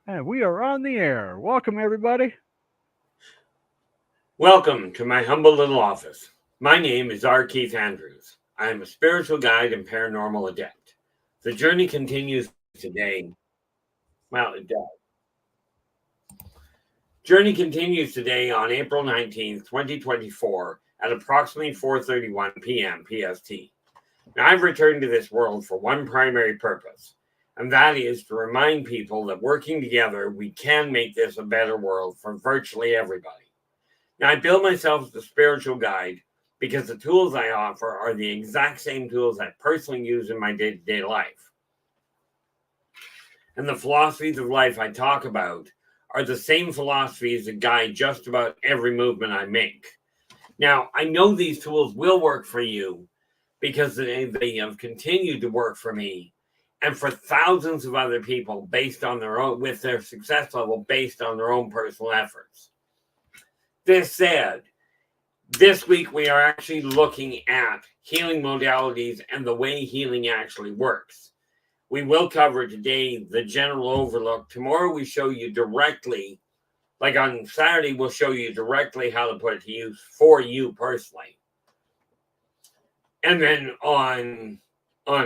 And we are on the air. Welcome, everybody. Welcome to my humble little office. My name is R. Keith Andrews. I am a spiritual guide and paranormal adept. The journey continues today. Well, it does. Journey continues today on April 19th, 2024 at approximately 4:31 p.m. PST. Now, I've returned to this world for one primary purpose, and that is to remind people that working together, we can make this a better world for virtually everybody. Now, I build myself as a spiritual guide because the tools I offer are the exact same tools I personally use in my day-to-day life. And the philosophies of life I talk about are the same philosophies that guide just about every movement I make. Now, I know these tools will work for you because they have continued to work for me and for thousands of other people based on their own, with their success level based on their own personal efforts. This said, this week we are actually looking at healing modalities and the way healing actually works. We will cover today the general overlook. Tomorrow we show you directly, like on Saturday, we'll show you directly how to put it to use for you personally. And then on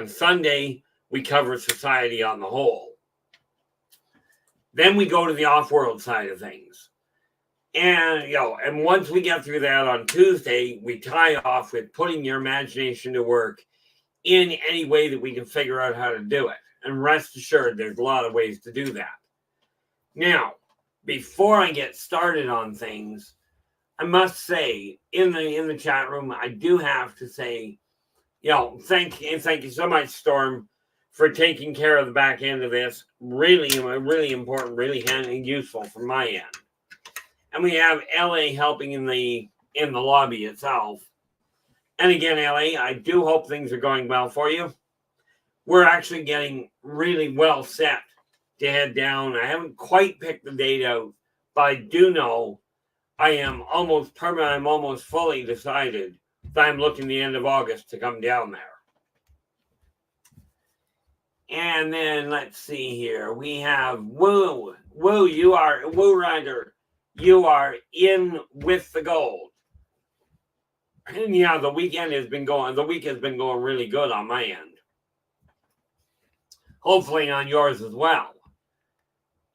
Sunday, we cover society on the whole. Then we go to the off-world side of things. And once we get through that on Tuesday, we tie off with putting your imagination to work in any way that we can figure out how to do it. And rest assured, there's a lot of ways to do that. Now, before I get started on things, I must say in the chat room, I do have to say, thank you so much, Storm, for taking care of the back end of this. Really important, really handy and useful from my end. And we have LA helping in the lobby itself. And again, LA, I do hope things are going well for you. We're actually getting really well set to head down. I haven't quite picked the date out, but I do know I'm almost fully decided that I'm looking the end of August to come down there. And then let's see here. We have Woo, you are Woo Rider. You are in with the gold. And yeah, the week has been going really good on my end. Hopefully on yours as well.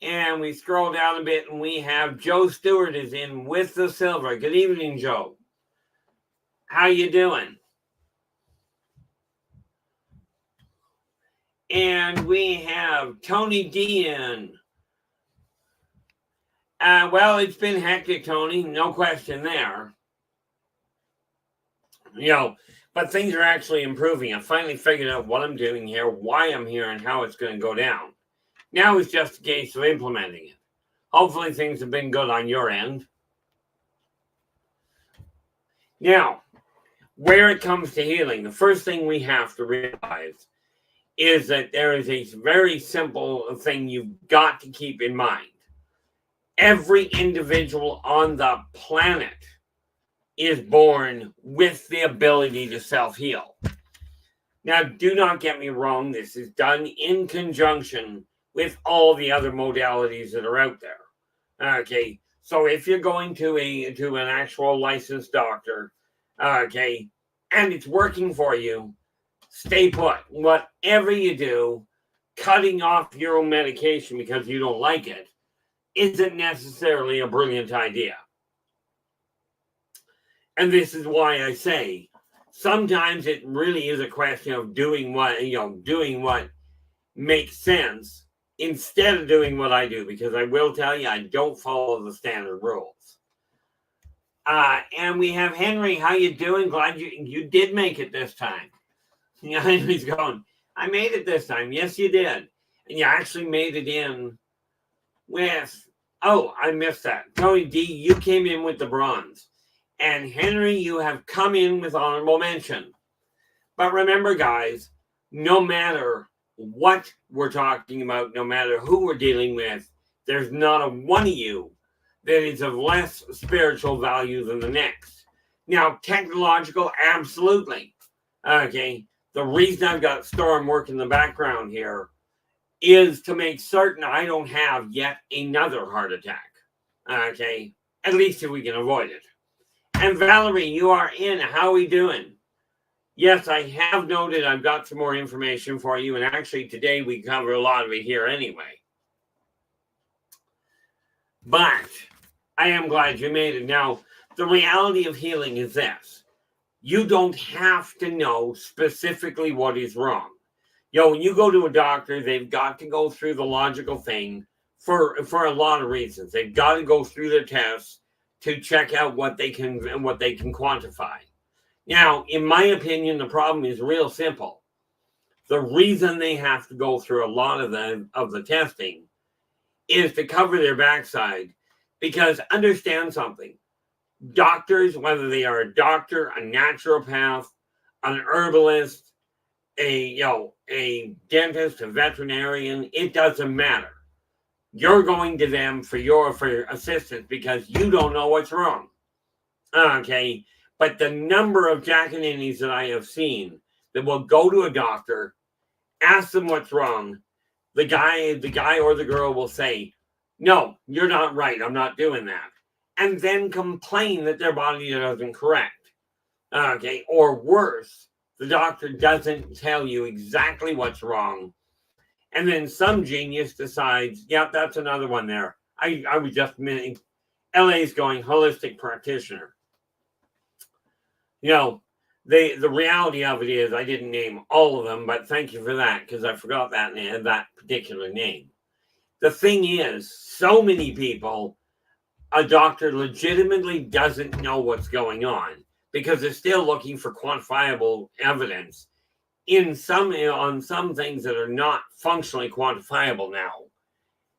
And we scroll down a bit and we have Joe Stewart is in with the silver. Good evening, Joe. How you doing? And we have Tony D in. Well, it's been hectic, Tony. No question there. But things are actually improving. I finally figured out what I'm doing here, why I'm here, and how it's going to go down. Now it's just a case of implementing it. Hopefully things have been good on your end. Now, where it comes to healing, the first thing we have to realize is that there is a very simple thing you've got to keep in mind. Every individual on the planet is born with the ability to self-heal. Now, do not get me wrong. This is done in conjunction with all the other modalities that are out there. Okay, so if you're going to an actual licensed doctor, okay, and it's working for you, stay put. Whatever you do, cutting off your own medication because you don't like it isn't necessarily a brilliant idea. And this is why I say sometimes it really is a question of doing what makes sense instead of doing what I do, because I will tell you, I don't follow the standard rules. And we have Henry. How you doing? Glad you did make it this time. Henry's going, I made it this time. Yes, you did. And you actually made it in with, I missed that. Tony D, you came in with the bronze. And Henry, you have come in with honorable mention. But remember, guys, no matter what we're talking about, no matter who we're dealing with, there's not a one of you that is of less spiritual value than the next. Now, technological, absolutely. Okay, the reason I've got Storm working in the background here is to make certain I don't have yet another heart attack. Okay, at least if we can avoid it. And Valerie, you are in. How are we doing? Yes, I have noted I've got some more information for you, and actually today we cover a lot of it here anyway. But I am glad you made it. Now, the reality of healing is this. You don't have to know specifically what is wrong. When you go to a doctor, they've got to go through the logical thing for a lot of reasons. They've got to go through the tests to check out what they can quantify. Now, in my opinion, the problem is real simple. The reason they have to go through a lot of the testing is to cover their backside, because understand something. Doctors, whether they are a doctor, a naturopath, an herbalist, a dentist, a veterinarian, it doesn't matter. You're going to them for assistance because you don't know what's wrong. Okay, but the number of jackaninnies that I have seen that will go to a doctor, ask them what's wrong, the guy or the girl will say, "No, you're not right. I'm not doing that," and then complain that their body doesn't correct. Okay, or worse, the doctor doesn't tell you exactly what's wrong. And then some genius decides, yeah, that's another one there. I was just meaning, LA's going holistic practitioner. The reality of it is I didn't name all of them, but thank you for that, because I forgot that particular name. The thing is, so many people, a doctor legitimately doesn't know what's going on because they're still looking for quantifiable evidence on some things that are not functionally quantifiable now.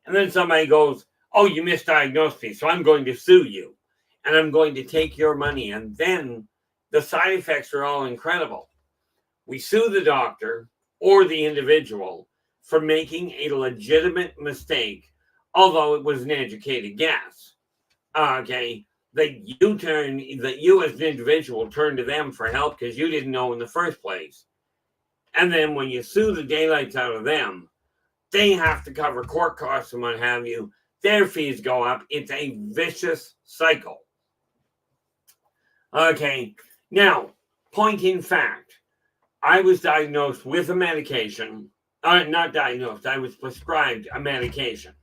And then somebody goes, "Oh, you misdiagnosed me, so I'm going to sue you and I'm going to take your money." And then the side effects are all incredible. We sue the doctor or the individual for making a legitimate mistake, although it was an educated guess. Okay, that you as an individual turn to them for help because you didn't know in the first place. And then when you sue the daylights out of them, they have to cover court costs and what have you. Their fees go up. It's a vicious cycle. Okay, now, point in fact, I was diagnosed with a medication. Not diagnosed, I was prescribed a medication.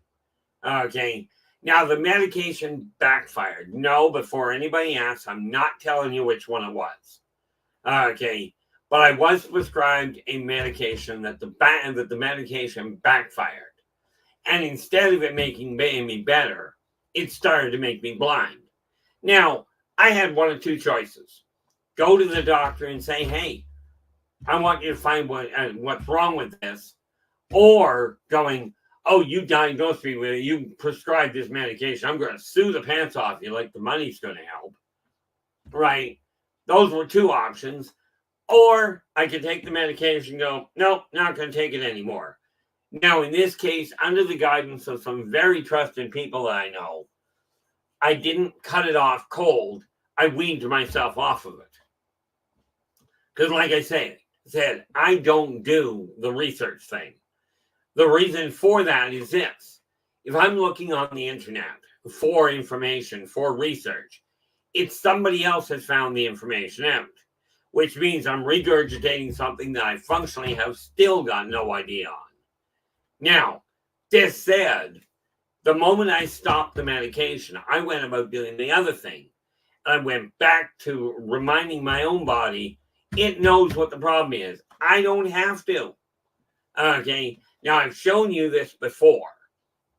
Okay, now the medication backfired. No, before anybody asks, I'm not telling you which one it was. Okay, but I was prescribed a medication that the medication backfired. And instead of it making me better, it started to make me blind. Now, I had one of two choices. Go to the doctor and say, "Hey, I want you to find what's wrong with this." Or going, "Oh, you diagnosed me with it. You prescribed this medication. I'm going to sue the pants off you like the money's going to help." Right? Those were two options. Or I could take the medication and go, "Nope, not going to take it anymore." Now, in this case, under the guidance of some very trusted people that I know, I didn't cut it off cold. I weaned myself off of it. Because like I said, I don't do the research thing. The reason for that is this. If I'm looking on the internet for information, for research, it's somebody else has found the information out, which means I'm regurgitating something that I functionally have still got no idea on. Now, this said, the moment I stopped the medication, I went about doing the other thing. I went back to reminding my own body it knows what the problem is. I don't have to. Okay, now I've shown you this before.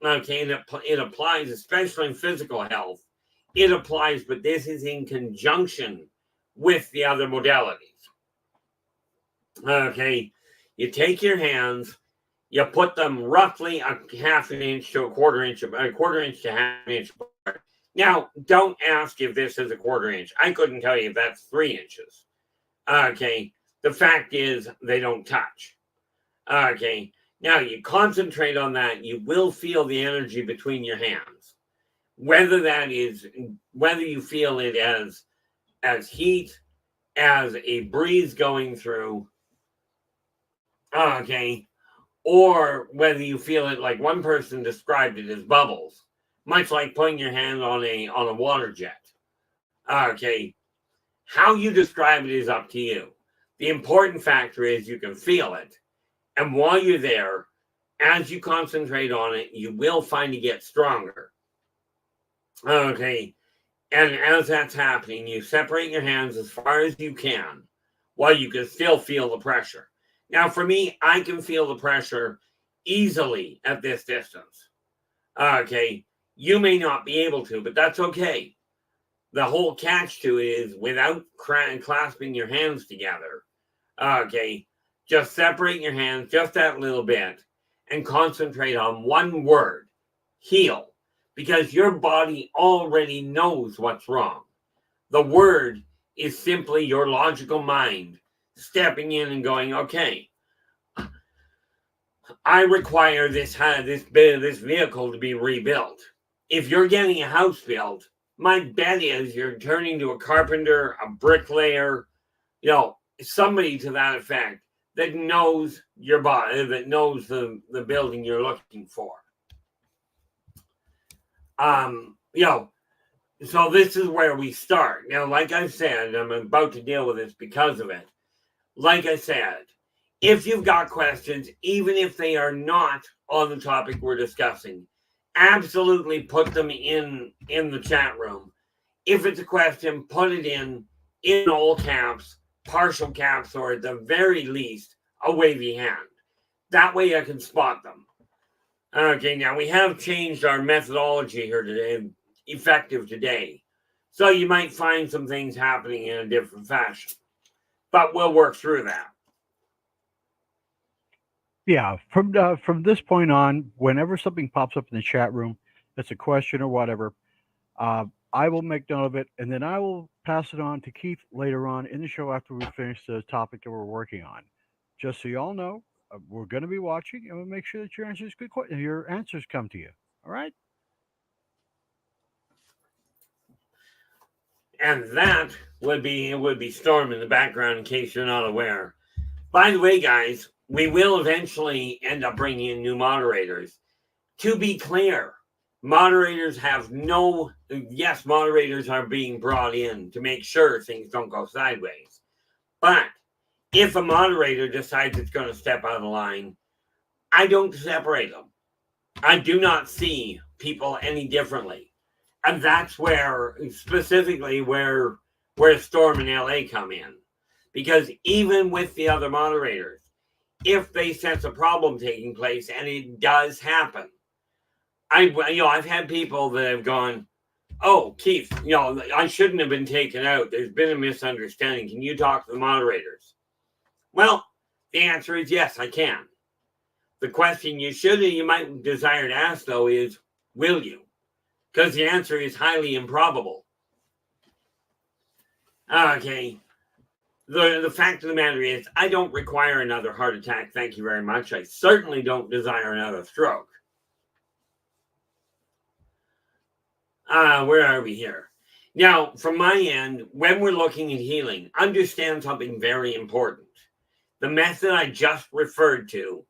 Okay, and it applies, especially in physical health. It applies, but this is in conjunction with the other modalities. Okay, you take your hands, you put them roughly a half an inch to a quarter inch to half an inch apart. Now, don't ask if this is a quarter inch. I couldn't tell you if that's 3 inches. Okay, the fact is they don't touch. Okay, now you concentrate on that. You will feel the energy between your hands. Whether you feel it as heat, as a breeze going through. Okay, or whether you feel it like one person described it as bubbles, much like putting your hand on a water jet. Okay, how you describe it is up to you. The important factor is you can feel it, and while you're there, as you concentrate on it, you will find it get stronger. Okay, and as that's happening, you separate your hands as far as you can while you can still feel the pressure. Now, for me, I can feel the pressure easily at this distance. Okay, you may not be able to, but that's okay. The whole catch to it is without clasping your hands together. Okay, just separate your hands just that little bit and concentrate on one word: heal. Because your body already knows what's wrong. The word is simply your logical mind stepping in and going, okay, I require this vehicle to be rebuilt. If you're getting a house built, my bet is you're turning to a carpenter, a bricklayer, somebody to that effect that knows your body, that knows the building you're looking for. So this is where we start. Now, like I said, I'm about to deal with this because of it. Like I said, if you've got questions, even if they are not on the topic we're discussing, absolutely put them in the chat room. If it's a question, put it in all caps, partial caps, or at the very least, a wavy hand. That way I can spot them. Okay, now we have changed our methodology here today, effective today. So you might find some things happening in a different fashion. But we'll work through that. Yeah, from this point on, whenever something pops up in the chat room, it's a question or whatever, I will make note of it, and then I will pass it on to Keith later on in the show after we finish the topic that we're working on. Just so you all know, we're going to be watching, and we'll make sure that your answers come to you. All right? And that would be Storm in the background in case you're not aware. By the way, guys, we will eventually end up bringing in new moderators. To be clear, moderators are being brought in to make sure things don't go sideways. But if a moderator decides it's going to step out of line, I don't separate them. I do not see people any differently. And that's specifically where Storm and LA come in. Because even with the other moderators, if they sense a problem taking place, and it does happen, I've had people that have gone, "Oh, Keith, I shouldn't have been taken out. There's been a misunderstanding. Can you talk to the moderators?" Well, the answer is yes, I can. The question you might desire to ask, though, is, will you? Because the answer is highly improbable. Okay. The fact of the matter is, I don't require another heart attack. Thank you very much. I certainly don't desire another stroke. Where are we here? Now, from my end, when we're looking at healing, understand something very important. The method I just referred to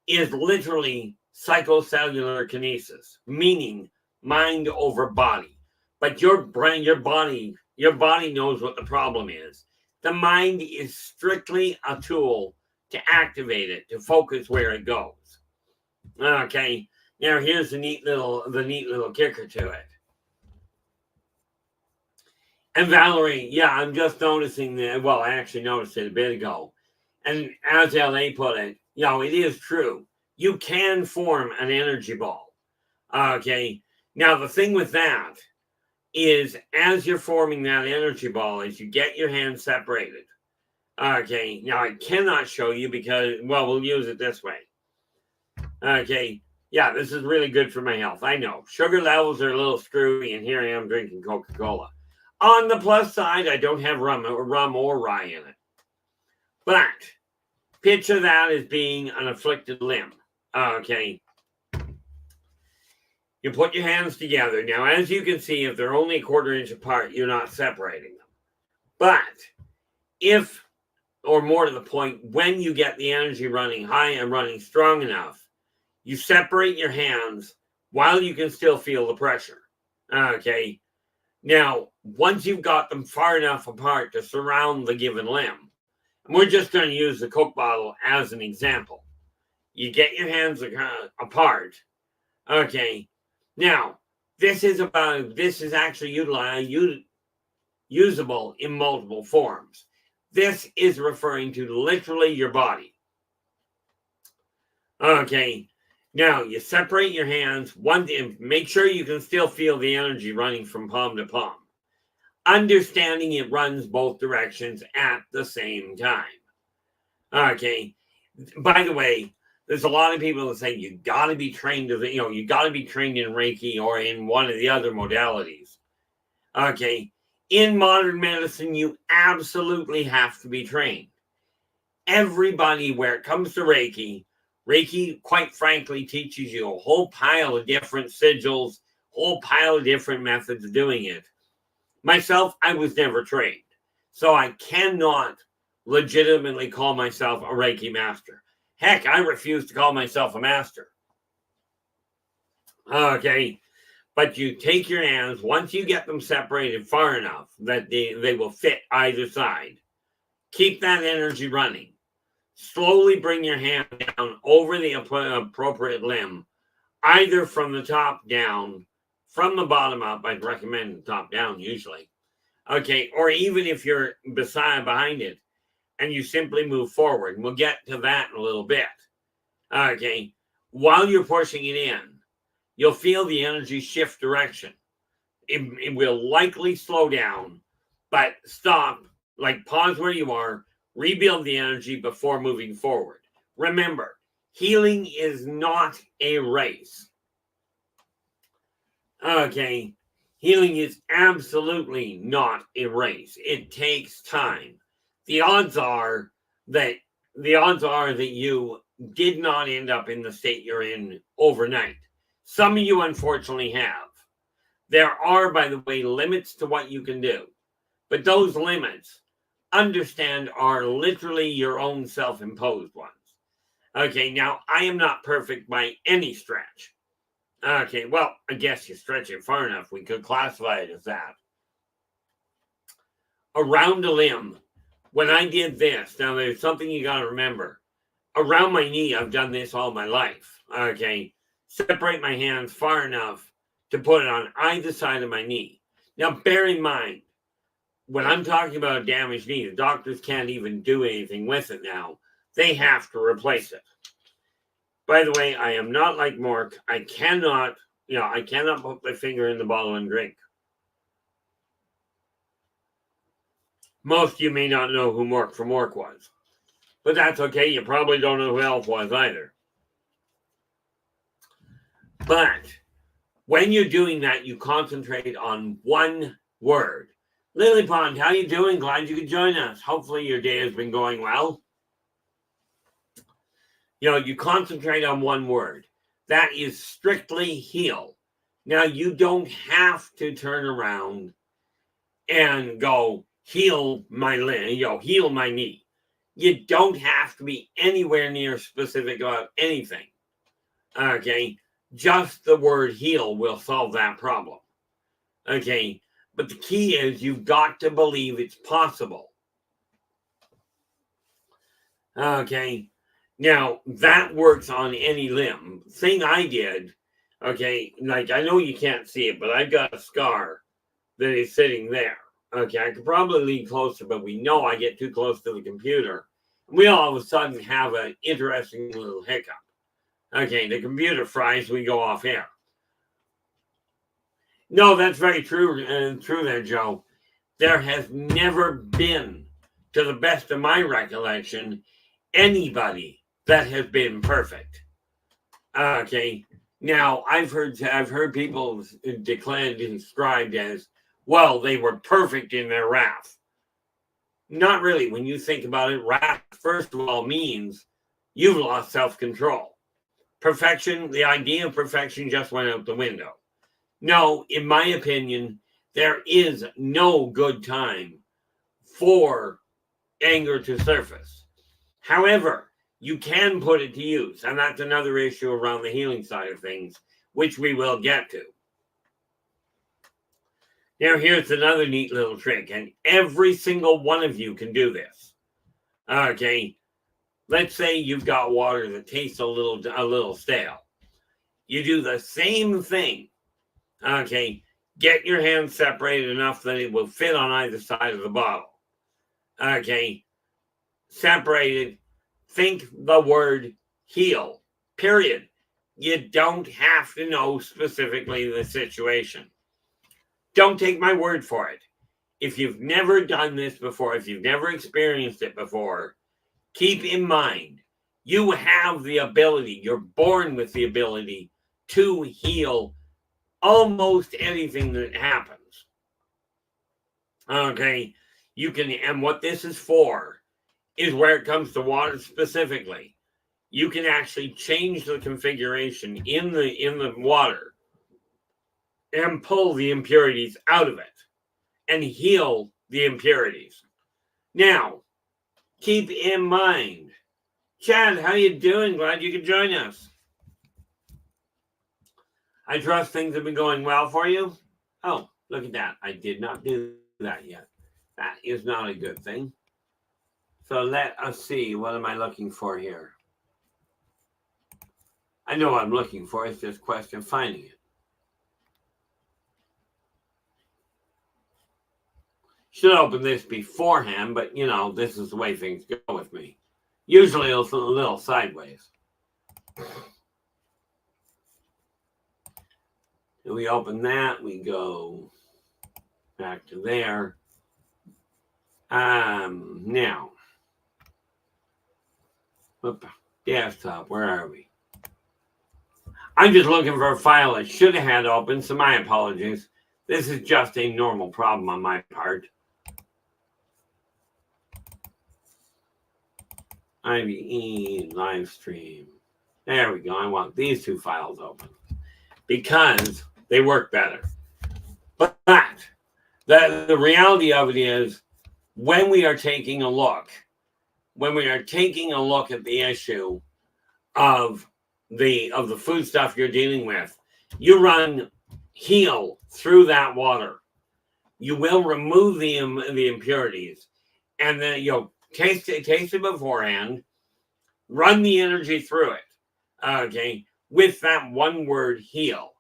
is literally psychocellular kinesis, meaning mind over body. But your body knows what the problem is. The mind is strictly a tool to activate it, to focus where it goes. Okay, now here's the neat little kicker to it. And Valerie, yeah, I'm just noticing that. Well, I actually noticed it a bit ago. And as LA put it, it is true. You can form an energy ball. Okay, now the thing with that is, as you're forming that energy ball, is you get your hands separated. Okay, now I cannot show you because, we'll use it this way. Okay, yeah, this is really good for my health. I know. Sugar levels are a little screwy, and here I am drinking Coca-Cola. On the plus side, I don't have rum or rye in it. But picture that as being an afflicted limb. Okay. You put your hands together. Now, as you can see, if they're only a quarter inch apart, you're not separating them. But if or more to the point, when you get the energy running high and running strong enough, you separate your hands while you can still feel the pressure. Okay. Now, once you've got them far enough apart to surround the given limb, and we're just going to use the Coke bottle as an example. You get your hands apart. Okay. Now, this is actually usable in multiple forms. This is referring to literally your body. Okay. Now, you separate your hands. Make sure you can still feel the energy running from palm to palm. Understanding it runs both directions at the same time. Okay. By the way, there's a lot of people that say you got to be trained you got to be trained in Reiki or in one of the other modalities. Okay. In modern medicine, you absolutely have to be trained. Everybody, where it comes to Reiki, quite frankly, teaches you a whole pile of different sigils, whole pile of different methods of doing it. Myself, I was never trained, so I cannot legitimately call myself a Reiki master. Heck, I refuse to call myself a master. Okay, but you take your hands, once you get them separated far enough that they will fit either side, keep that energy running. Slowly bring your hand down over the appropriate limb, either from the top down, from the bottom up. I'd recommend top down usually. Okay, or even if you're behind it, and you simply move forward. And we'll get to that in a little bit. Okay, while you're pushing it in, you'll feel the energy shift direction. It will likely slow down, but stop, like pause where you are, rebuild the energy before moving forward. Remember, healing is not a race. Okay, healing is absolutely not a race. It takes time. The odds are that you did not end up in the state you're in overnight. Some of you unfortunately have. There are, by the way, limits to what you can do. But those limits, understand, are literally your own self-imposed ones. Okay, now I am not perfect by any stretch. Okay, well, I guess you stretch it far enough, we could classify it as that. Around a limb, when I did this, now there's something you got to remember. Around my knee, I've done this all my life. Okay, separate my hands far enough to put it on either side of my knee. Now, bear in mind, when I'm talking about a damaged knee, the doctors can't even do anything with it now. They have to replace it. By the way, I am not like Mork. I cannot put my finger in the bottle and drink. Most of you may not know who Mork from Mork was. But that's okay. You probably don't know who Elf was either. But when you're doing that, you concentrate on one word. Lily Pond, how you doing? Glad you could join us. Hopefully your day has been going well. You concentrate on one word. That is strictly heal. Now, you don't have to turn around and go, heal my limb, heal my knee. You don't have to be anywhere near specific about anything. Okay, just the word heal will solve that problem. Okay, but the key is you've got to believe it's possible. Okay, now that works on any limb. Thing I did, okay, like I know you can't see it, but I've got a scar that is sitting there. Okay, I could probably lean closer, but we know I get too close to the computer. We all of a sudden have an interesting little hiccup. Okay, the computer fries, we go off air. No, that's very true. True there, Joe. There has never been, to the best of my recollection, anybody that has been perfect. Okay, now I've heard people described as, well, they were perfect in their wrath. Not really. When you think about it, wrath, first of all, means you've lost self-control. Perfection, the idea of perfection just went out the window. No, in my opinion, there is no good time for anger to surface. However, you can put it to use, and that's another issue around the healing side of things, which we will get to. Now, here's another neat little trick, and every single one of you can do this. Okay, let's say you've got water that tastes a little stale. You do the same thing. Okay, get your hands separated enough that it will fit on either side of the bottle. Okay, separated. Think the word heal, period. You don't have to know specifically the situation. Don't take my word for it. If you've never done this before, if you've never experienced it before, keep in mind, you have the ability, you're born with the ability to heal almost anything that happens. Okay, you can, and what this is for is where it comes to water specifically. You can actually change the configuration in the water and pull the impurities out of it and heal the impurities. Now, keep in mind, Chad, how you doing? Glad you could join us. I trust things have been going well for you. Oh, look at that. I did not do that yet. That is not a good thing. So let us see. What am I looking for here? I know what I'm looking for. It's just a question of finding it. Should open this beforehand, but you know, this is the way things go with me. Usually it's a little sideways. And we open that, we go back to there. Now, desktop, where are we? I'm just looking for a file I should have had open, so my apologies. This is just a normal problem on my part. IVE live stream. There we go. I want these two files open because they work better. But the reality of it is, when we are taking a look at the issue of the food stuff you're dealing with, you run heal through that water. You will remove the impurities, and then you'll taste it beforehand. Run the energy through it. Okay, with that one word heal,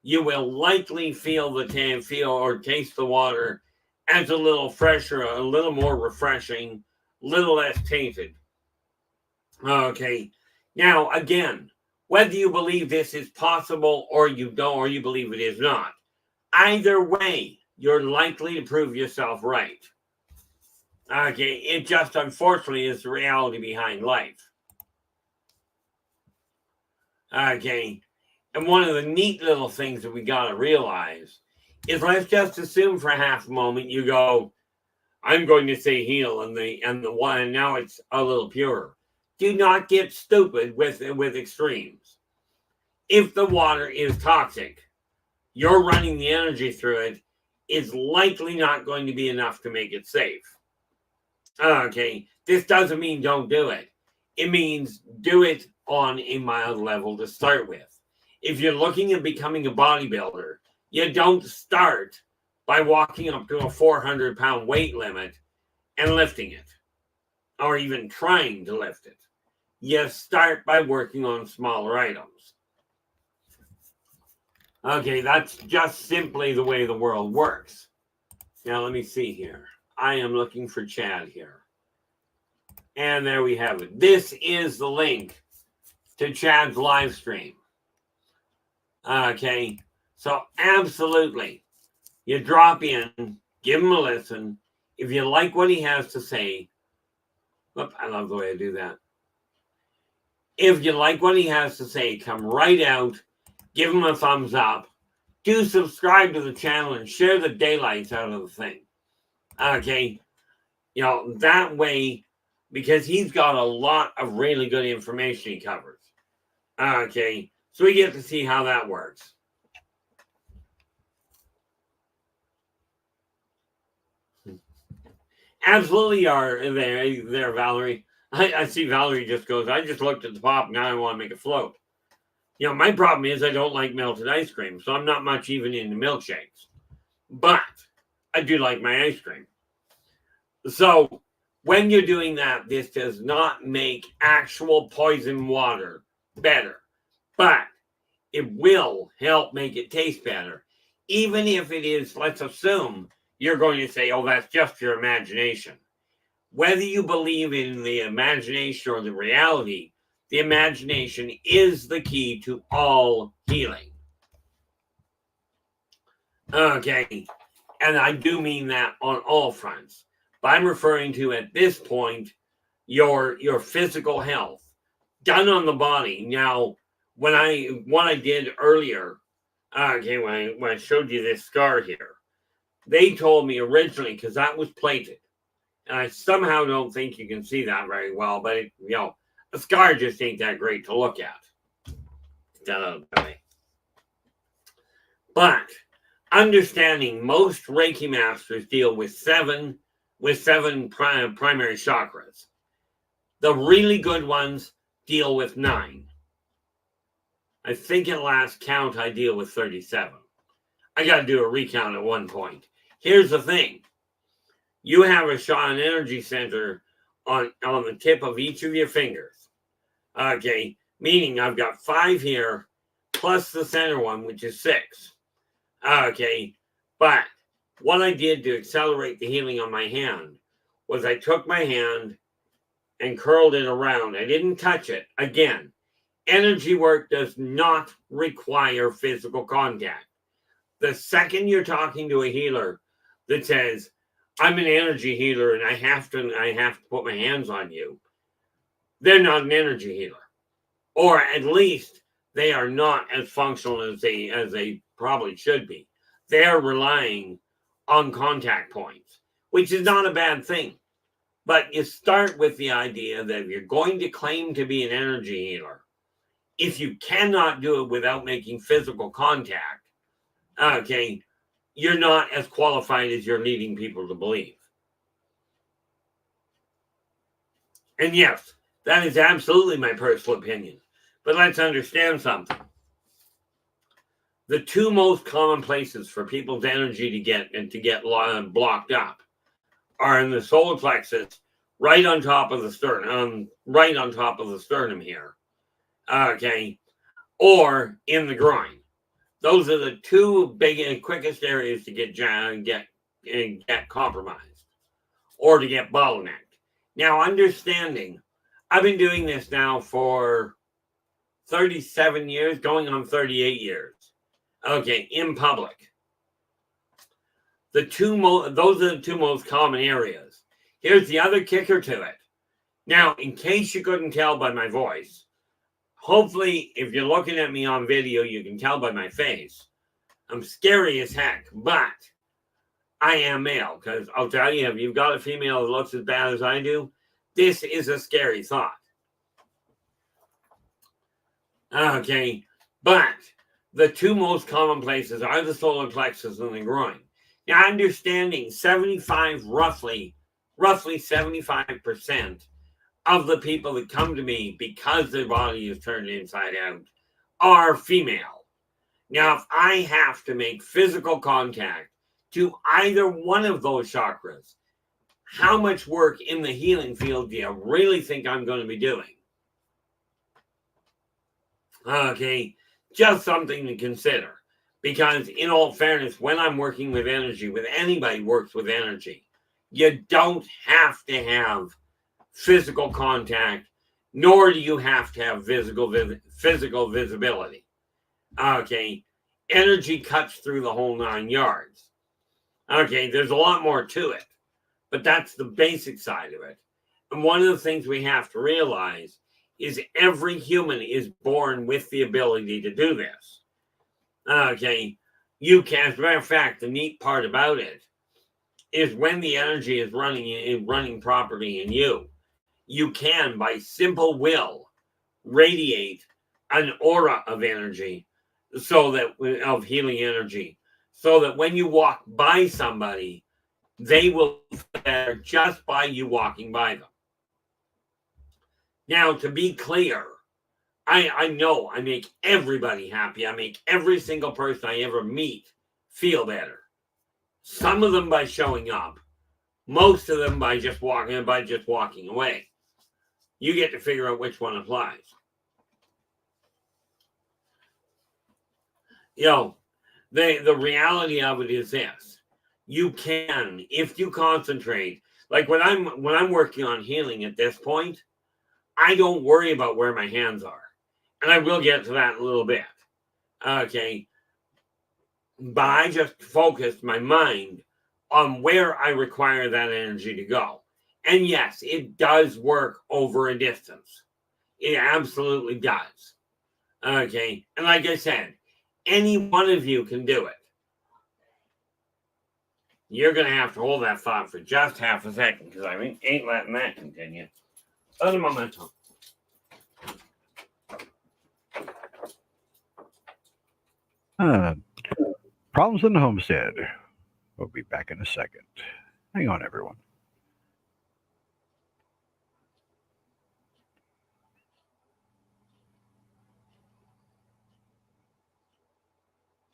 you will likely feel or taste the water as a little fresher, a little more refreshing, a little less tainted. Okay, now again, whether you believe this is possible or you don't, or you believe it is not, either way, you're likely to prove yourself right. Okay, it just unfortunately is the reality behind life. Okay, and one of the neat little things that we got to realize is, let's just assume for half a moment you go, I'm going to say heal, and the one now it's a little purer. Do not get stupid with extremes. If the water is toxic, you're running the energy through it is likely not going to be enough to make it safe. Okay, this doesn't mean don't do it. It means do it on a mild level to start with. If you're looking at becoming a bodybuilder, you don't start by walking up to a 400-pound weight limit and lifting it, or even trying to lift it. You start by working on smaller items. Okay, that's just simply the way the world works. Now, let me see here. I am looking for Chad here. And there we have it. This is the link to Chad's live stream. Okay, so absolutely, you drop in, give him a listen. If you like what he has to say, I love the way I do that. If you like what he has to say, come right out, give him a thumbs up, do subscribe to the channel, and share the daylights out of the thing. Okay, you know, that way, because he's got a lot of really good information he covers. Okay, so we get to see how that works. Absolutely are there, Valerie. I see Valerie just goes, I just looked at the pop, now I want to make it float. You know, my problem is I don't like melted ice cream, so I'm not much even into milkshakes. But I do like my ice cream. So when you're doing that, this does not make actual poison water better, but it will help make it taste better. Even if it is, let's assume you're going to say, oh, that's just your imagination. Whether you believe in the imagination or the reality, the imagination is the key to all healing. Okay, and I do mean that on all fronts. But I'm referring to, at this point, your physical health done on the body. Now, what I did earlier, okay, when I showed you this scar here, they told me originally, because that was plated, and I somehow don't think you can see that very well, but a scar just ain't that great to look at. But understanding most Reiki masters deal with seven primary chakras. The really good ones deal with 9. I think at last count I deal with 37. I got to do a recount at one point. Here's the thing. You have a Shaman energy center on the tip of each of your fingers. Okay, meaning I've got 5 here, plus the center one, which is 6. Okay, but what I did to accelerate the healing on my hand was I took my hand and curled it around. I didn't touch it. Again, energy work does not require physical contact. The second you're talking to a healer that says, I'm an energy healer and I have to put my hands on you, they're not an energy healer. Or at least they are not as functional as they probably should be. They're relying on contact points, which is not a bad thing. But you start with the idea that if you're going to claim to be an energy healer, if you cannot do it without making physical contact, okay, you're not as qualified as you're leading people to believe. And yes, that is absolutely my personal opinion. But let's understand something. The 2 most common places for people's energy to get blocked up are in the solar plexus, right on top of the sternum, here. Okay, or in the groin. Those are the 2 big and quickest areas to get compromised or to get bottlenecked. Now, understanding, I've been doing this now for 37 years, going on 38 years. Okay, in public. Those are the 2 most common areas. Here's the other kicker to it. Now, in case you couldn't tell by my voice, hopefully, if you're looking at me on video, you can tell by my face. I'm scary as heck, but I am male, because I'll tell you, if you've got a female that looks as bad as I do, this is a scary thought. Okay, but the 2 most common places are the solar plexus and the groin. Now, understanding roughly 75% of the people that come to me because their body is turned inside out are female. Now, if I have to make physical contact to either one of those chakras, how much work in the healing field do you really think I'm going to be doing? Okay, just something to consider. Because in all fairness, when I'm working with energy, with anybody works with energy, you don't have to have physical contact, nor do you have to have physical visibility. Okay, energy cuts through the whole 9 yards. Okay, there's a lot more to it, but that's the basic side of it. And one of the things we have to realize is every human is born with the ability to do this. Okay, you can, as a matter of fact, the neat part about it is when the energy is running properly in you, you can, by simple will, radiate an aura of energy, of healing energy, so that when you walk by somebody, They will feel better just by you walking by them. Now, to be clear, I know I make everybody happy. I make every single person I ever meet feel better. Some of them by showing up, most of them by just walking away. You get to figure out which one applies. The reality of it is this: you can, if you concentrate. Like when I'm working on healing at this point, I don't worry about where my hands are, and I will get to that in a little bit. Okay, but I just focused my mind on where I require that energy to go. And yes, it does work over a distance. It absolutely does. Okay, and like I said, any one of you can do it. You're going to have to hold that thought for just half a second, because I ain't letting that continue. Other momentum. Problems in the homestead. We'll be back in a second. Hang on, everyone.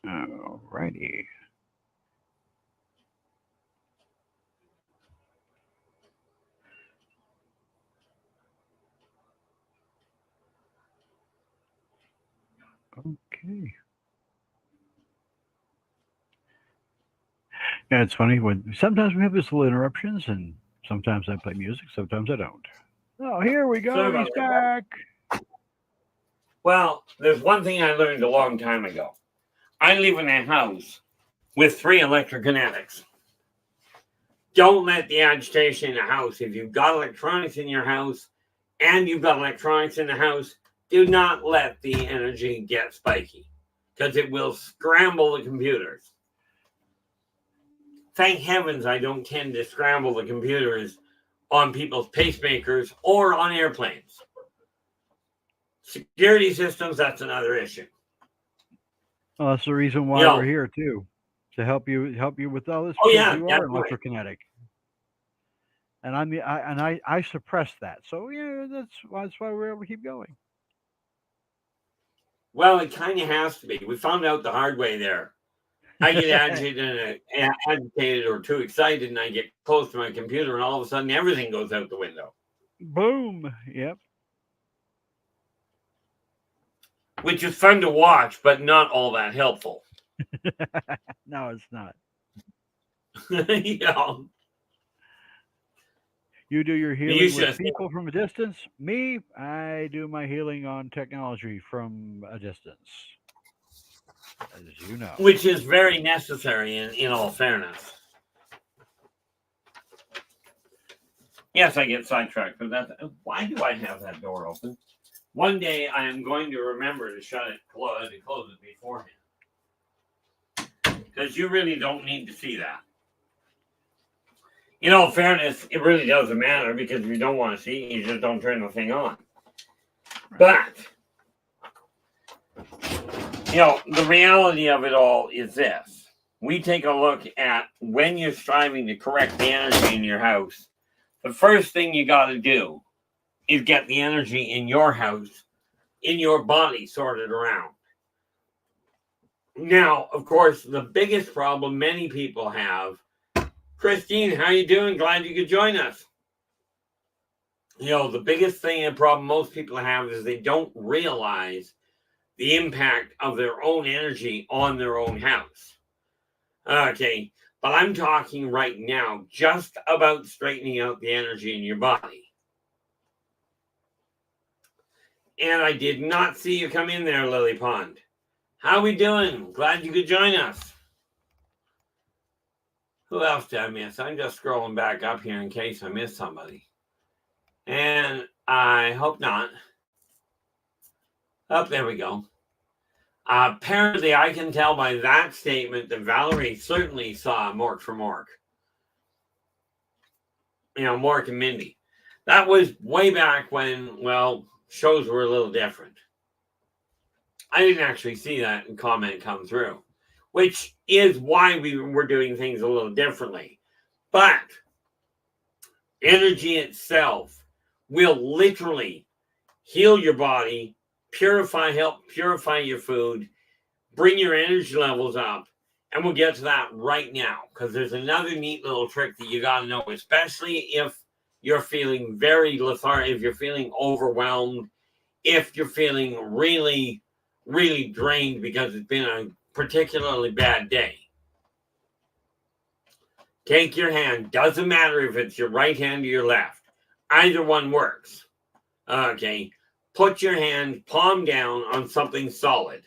All righty. Okay. Yeah, it's funny when sometimes we have these little interruptions, and sometimes I play music, sometimes I don't. Oh, here we go. He's back. Well, there's one thing I learned a long time ago. I live in a house with 3 electrokinetics. Don't let the agitation in the house. If you've got electronics in your house and you've got electronics in the house, do not let the energy get spiky, because it will scramble the computers. Thank heavens I don't tend to scramble the computers on people's pacemakers or on airplanes. Security systems, that's another issue. Well, that's the reason why we're here too, to help you with all this. Oh yeah, you are electrokinetic, and I suppress that. So yeah, that's why we're able to keep going. Well, it kind of has to be. We found out the hard way there. I get agitated or too excited, and I get close to my computer, and all of a sudden everything goes out the window. Boom. Yep. Which is fun to watch, but not all that helpful. No, it's not. You do your healing with people from a distance. Me, I do my healing on technology from a distance. As you know. Which is very necessary in all fairness. Yes, I get sidetracked, but why do I have that door open? One day I am going to remember to shut it, close it beforehand. Because you really don't need to see that. In all fairness, it really doesn't matter, because if you don't want to see it, you just don't turn the thing on. But, the reality of it all is this. We take a look at when you're striving to correct the energy in your house. The first thing you got to do is get the energy in your house, in your body, sorted around. Now, of course, the biggest problem many people have. Christine, how you doing? Glad you could join us. The biggest thing and problem most people have is they don't realize the impact of their own energy on their own house. Okay, but I'm talking right now just about straightening out the energy in your body. And I did not see you come in there, Lily Pond. How we doing? Glad you could join us. Who else did I miss? I'm just scrolling back up here in case I missed somebody. And I hope not. Oh, there we go. Apparently, I can tell by that statement that Valerie certainly saw Mork for Mork. Mork and Mindy. That was way back when, shows were a little different. I didn't actually see that comment come through, which is why we were doing things a little differently. But energy itself will literally heal your body, help purify your food, bring your energy levels up. And we'll get to that right now, because there's another neat little trick that you got to know, especially if you're feeling very lethargic, if you're feeling overwhelmed, if you're feeling really, really drained because it's been a particularly bad day. Take your hand. Doesn't matter if it's your right hand or your left. Either one works. Okay. Put your hand palm down on something solid,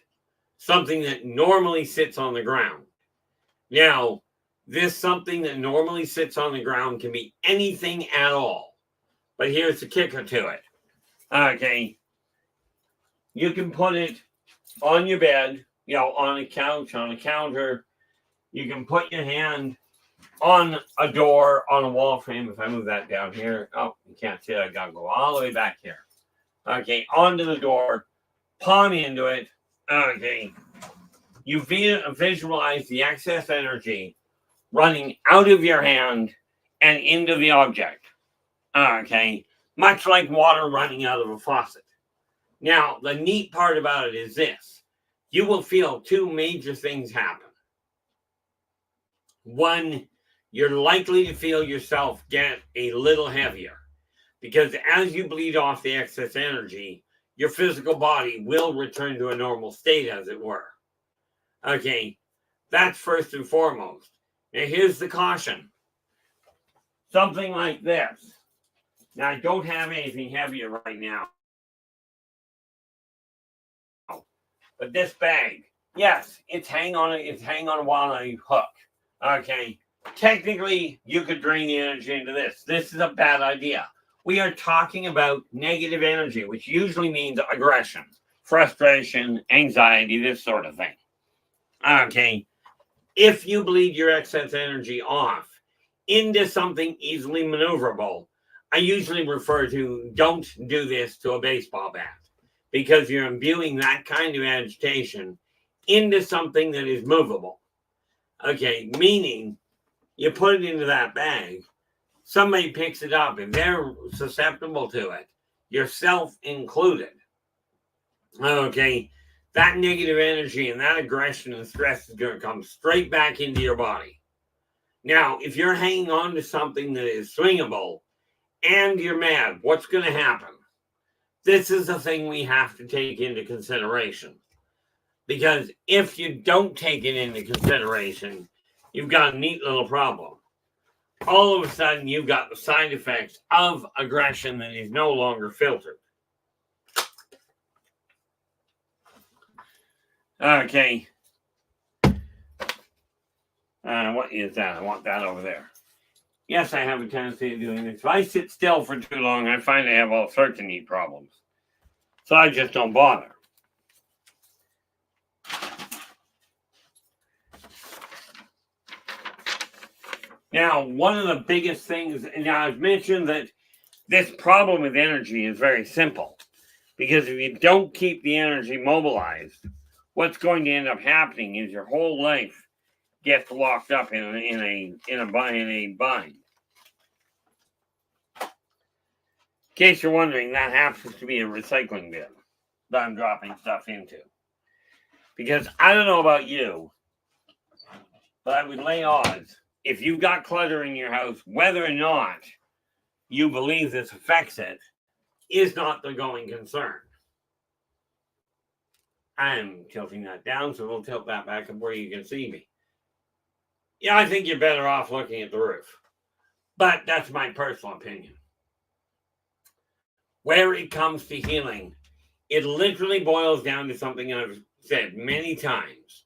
something that normally sits on the ground. Now, this something that normally sits on the ground can be anything at all. But here's the kicker to it. Okay. You can put it on your bed, on a couch, on a counter. You can put your hand on a door, on a wall frame. If I move that down here, oh, you can't see it. I got to go all the way back here. Okay, onto the door, palm into it. Okay. You visualize the excess energy running out of your hand and into the object. Okay. Much like water running out of a faucet. Now, the neat part about it is this. You will feel two major things happen. One, you're likely to feel yourself get a little heavier, because as you bleed off the excess energy, your physical body will return to a normal state, as it were. Okay, that's first and foremost. Now, here's the caution. Something like this. Now, I don't have anything heavier right now. But this bag, yes, it's hang on a wire hook. Okay. Technically, you could drain the energy into this. This is a bad idea. We are talking about negative energy, which usually means aggression, frustration, anxiety, this sort of thing. Okay. If you bleed your excess energy off into something easily maneuverable, I usually refer to don't do this to a baseball bat, because you're imbuing that kind of agitation into something that is movable. Okay, meaning you put it into that bag, somebody picks it up, and they're susceptible to it, yourself included. Okay, that negative energy and that aggression and stress is going to come straight back into your body. Now, if you're hanging on to something that is swingable and you're mad, what's going to happen? This is the thing we have to take into consideration. Because if you don't take it into consideration, you've got a neat little problem. All of a sudden, you've got the side effects of aggression that is no longer filtered. Okay. What is that? I want that over there. Yes, I have a tendency of doing this. If I sit still for too long, I find I have all sorts of neat problems. So I just don't bother. Now, one of the biggest things, now I've mentioned that this problem with energy is very simple. Because if you don't keep the energy mobilized, what's going to end up happening is your whole life gets locked up in a bind. In case you're wondering, that happens to be a recycling bin that I'm dropping stuff into. Because I don't know about you, but I would lay odds, if you've got clutter in your house, whether or not you believe this affects it, is not the going concern. I'm tilting that down, so we'll tilt that back up where you can see me. Yeah, I think you're better off looking at the roof. But that's my personal opinion. Where it comes to healing, it literally boils down to something I've said many times.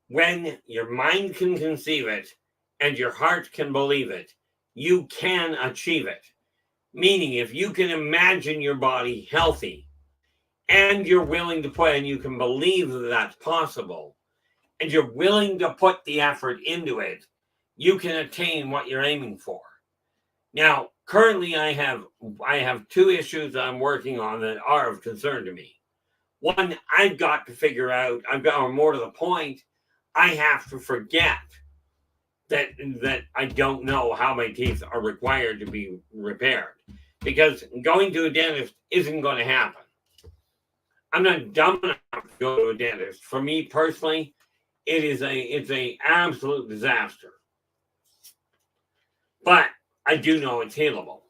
When your mind can conceive it and your heart can believe it, you can achieve it. Meaning, if you can imagine your body healthy and you're willing to put, and you can believe that that's possible, and you're willing to put the effort into it, you can attain what you're aiming for. Now, currently I have two issues that I'm working on that are of concern to me. One, I've got to figure out, or more to the point, I have to forget that I don't know how my teeth are required to be repaired, because going to a dentist isn't going to happen. I'm not dumb enough to go to a dentist. For me personally, it's a absolute disaster. But I do know it's healable.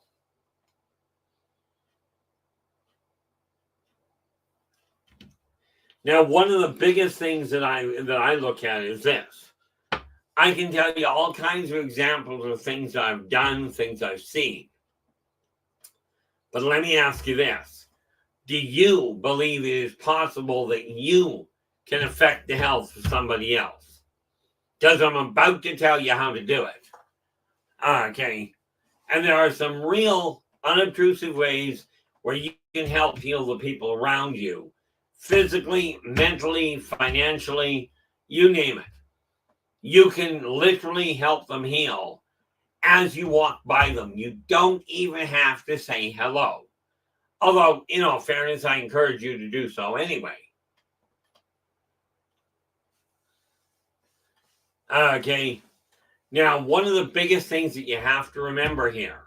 Now, one of the biggest things that I look at is this. I can tell you all kinds of examples of things I've done, things I've seen. But let me ask you this. Do you believe it is possible that you can affect the health of somebody else? Because I'm about to tell you how to do it. Okay. And there are some real unobtrusive ways where you can help heal the people around you. Physically, mentally, financially, you name it. You can literally help them heal as you walk by them. You don't even have to say hello. Although, in all fairness, I encourage you to do so anyway. Okay. Now, one of the biggest things that you have to remember here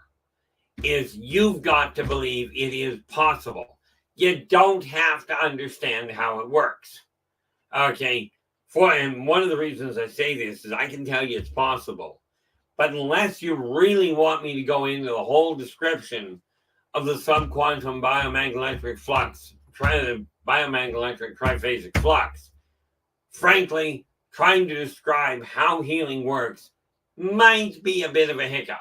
is you've got to believe it is possible. You don't have to understand how it works. Okay. And one of the reasons I say this is I can tell you it's possible. But unless you really want me to go into the whole description of the subquantum biomagnetic flux, biomagnetic triphasic flux, frankly, trying to describe how healing works might be a bit of a hiccup.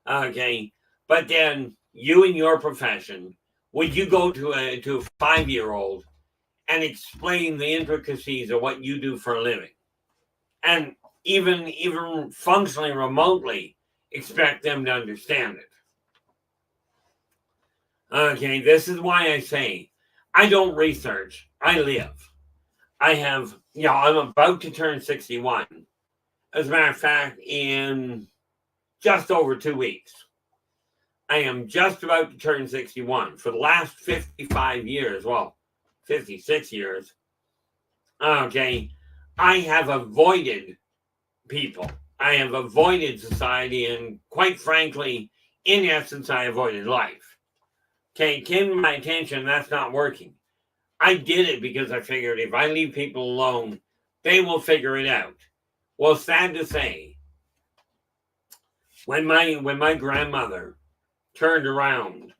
Okay. But then you in your profession, would you go to a 5-year-old and explain the intricacies of what you do for a living? And even functionally remotely expect them to understand it. Okay, this is why I say I don't research, I live. I'm about to turn 61. As a matter of fact, in just over 2 weeks. I am just about to turn 61. For the last 55 years, 56 years, okay, I have avoided people. I have avoided society, and quite frankly, in essence, I avoided life. Okay, came to my attention, that's not working. I did it because I figured if I leave people alone, they will figure it out. Well, sad to say, when my grandmother turned around,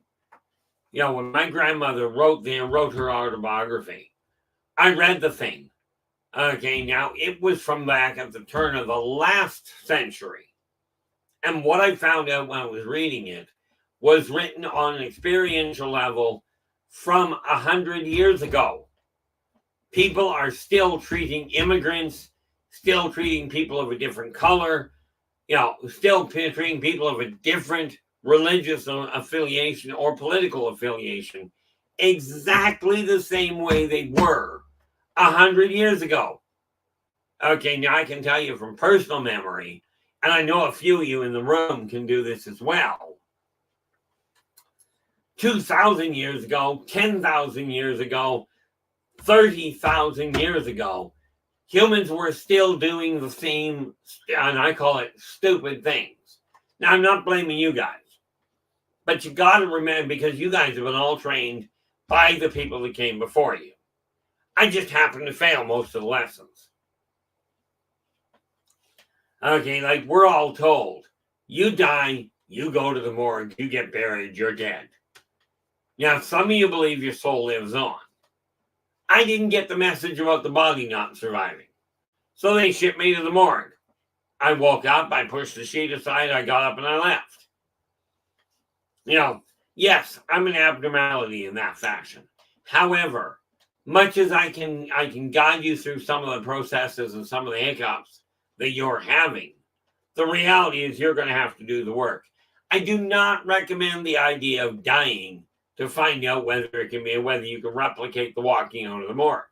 when my grandmother wrote her autobiography, I read the thing. Okay, now it was from back at the turn of the last century. And what I found out when I was reading it was written on an experiential level from 100 years ago. People are still treating immigrants, still treating people of a different color, still treating people of a different religious affiliation or political affiliation exactly the same way they were 100 years ago. Okay, now I can tell you from personal memory, and I know a few of you in the room can do this as well. 2,000 years ago, 10,000 years ago, 30,000 years ago, humans were still doing the same, and I call it stupid things. Now, I'm not blaming you guys, but you got to remember, because you guys have been all trained by the people that came before you. I just happen to fail most of the lessons. Okay, like we're all told, you die, you go to the morgue, you get buried, you're dead. Now, some of you believe your soul lives on. I didn't get the message about the body not surviving. So they shipped me to the morgue. I woke up, I pushed the sheet aside, I got up and I left. Yes, I'm an abnormality in that fashion. However, much as I can guide you through some of the processes and some of the hiccups that you're having, the reality is you're going to have to do the work. I do not recommend the idea of dying to find out whether you can replicate the walking out of the morgue.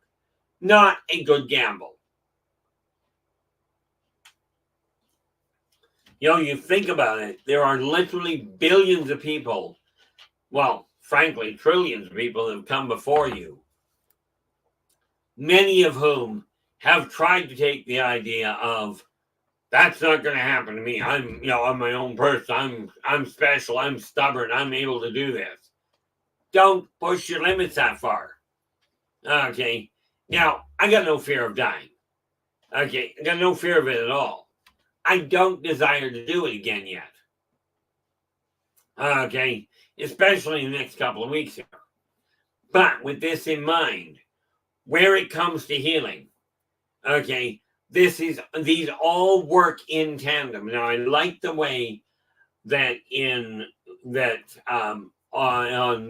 Not a good gamble. You think about it, there are literally billions of people, frankly, trillions of people that have come before you, many of whom have tried to take the idea of That's not going to happen to me. I'm my own person. I'm special. I'm stubborn. I'm able to do this. Don't push your limits that far. Okay. Now, I got no fear of dying. Okay. I got no fear of it at all. I don't desire to do it again yet. Okay. Especially in the next couple of weeks here. But with this in mind, where it comes to healing, okay, these all work in tandem. Now, I like the way that on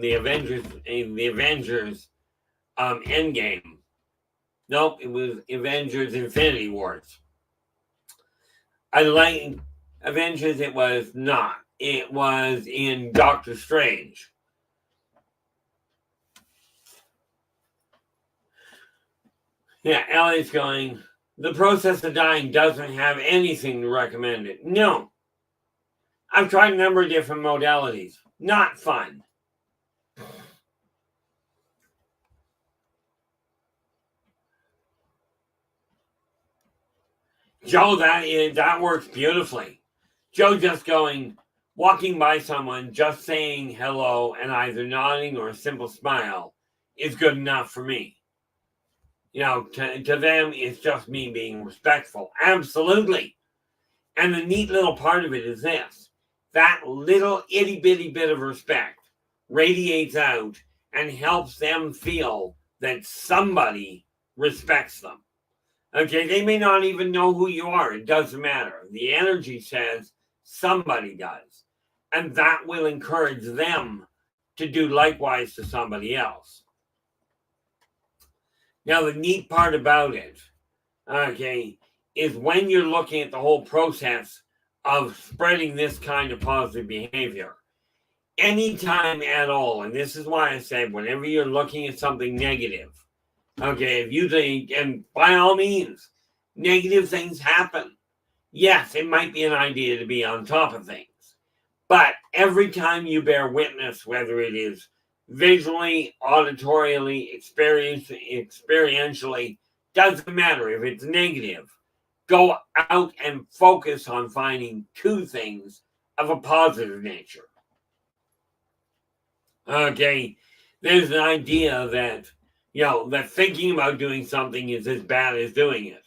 the Avengers Endgame. Nope, it was Avengers Infinity Wars. I like Avengers. It was not. It was in Doctor Strange. Yeah, Ellie's going, the process of dying doesn't have anything to recommend it. No. I've tried a number of different modalities. Not fun. Joe, that works beautifully. Joe just going, walking by someone, just saying hello and either nodding or a simple smile is good enough for me. To them, it's just me being respectful. Absolutely. And the neat little part of it is this. That little itty bitty bit of respect radiates out and helps them feel that somebody respects them. Okay, they may not even know who you are. It doesn't matter. The energy says somebody does. And that will encourage them to do likewise to somebody else. Now, the neat part about it, okay, is when you're looking at the whole process of spreading this kind of positive behavior, anytime at all, and this is why I said whenever you're looking at something negative, okay, if you think, and by all means, negative things happen. Yes, it might be an idea to be on top of things. But every time you bear witness, whether it is visually, auditorially, experientially, doesn't matter if it's negative, go out and focus on finding two things of a positive nature. Okay, there's an idea that, that thinking about doing something is as bad as doing it.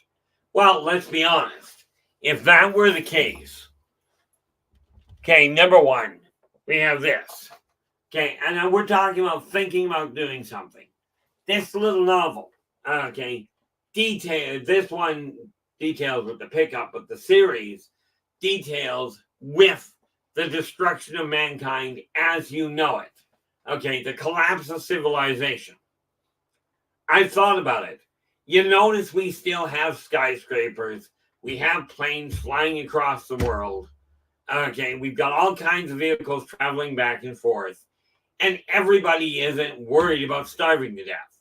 Well, let's be honest. If that were the case, okay, number one, we have this. Okay, and we're talking about thinking about doing something. This little novel, okay, this one details with the pickup, but the series details with the destruction of mankind as you know it. Okay, the collapse of civilization. I thought about it. You notice we still have skyscrapers. We have planes flying across the world. Okay, we've got all kinds of vehicles traveling back and forth. And everybody isn't worried about starving to death.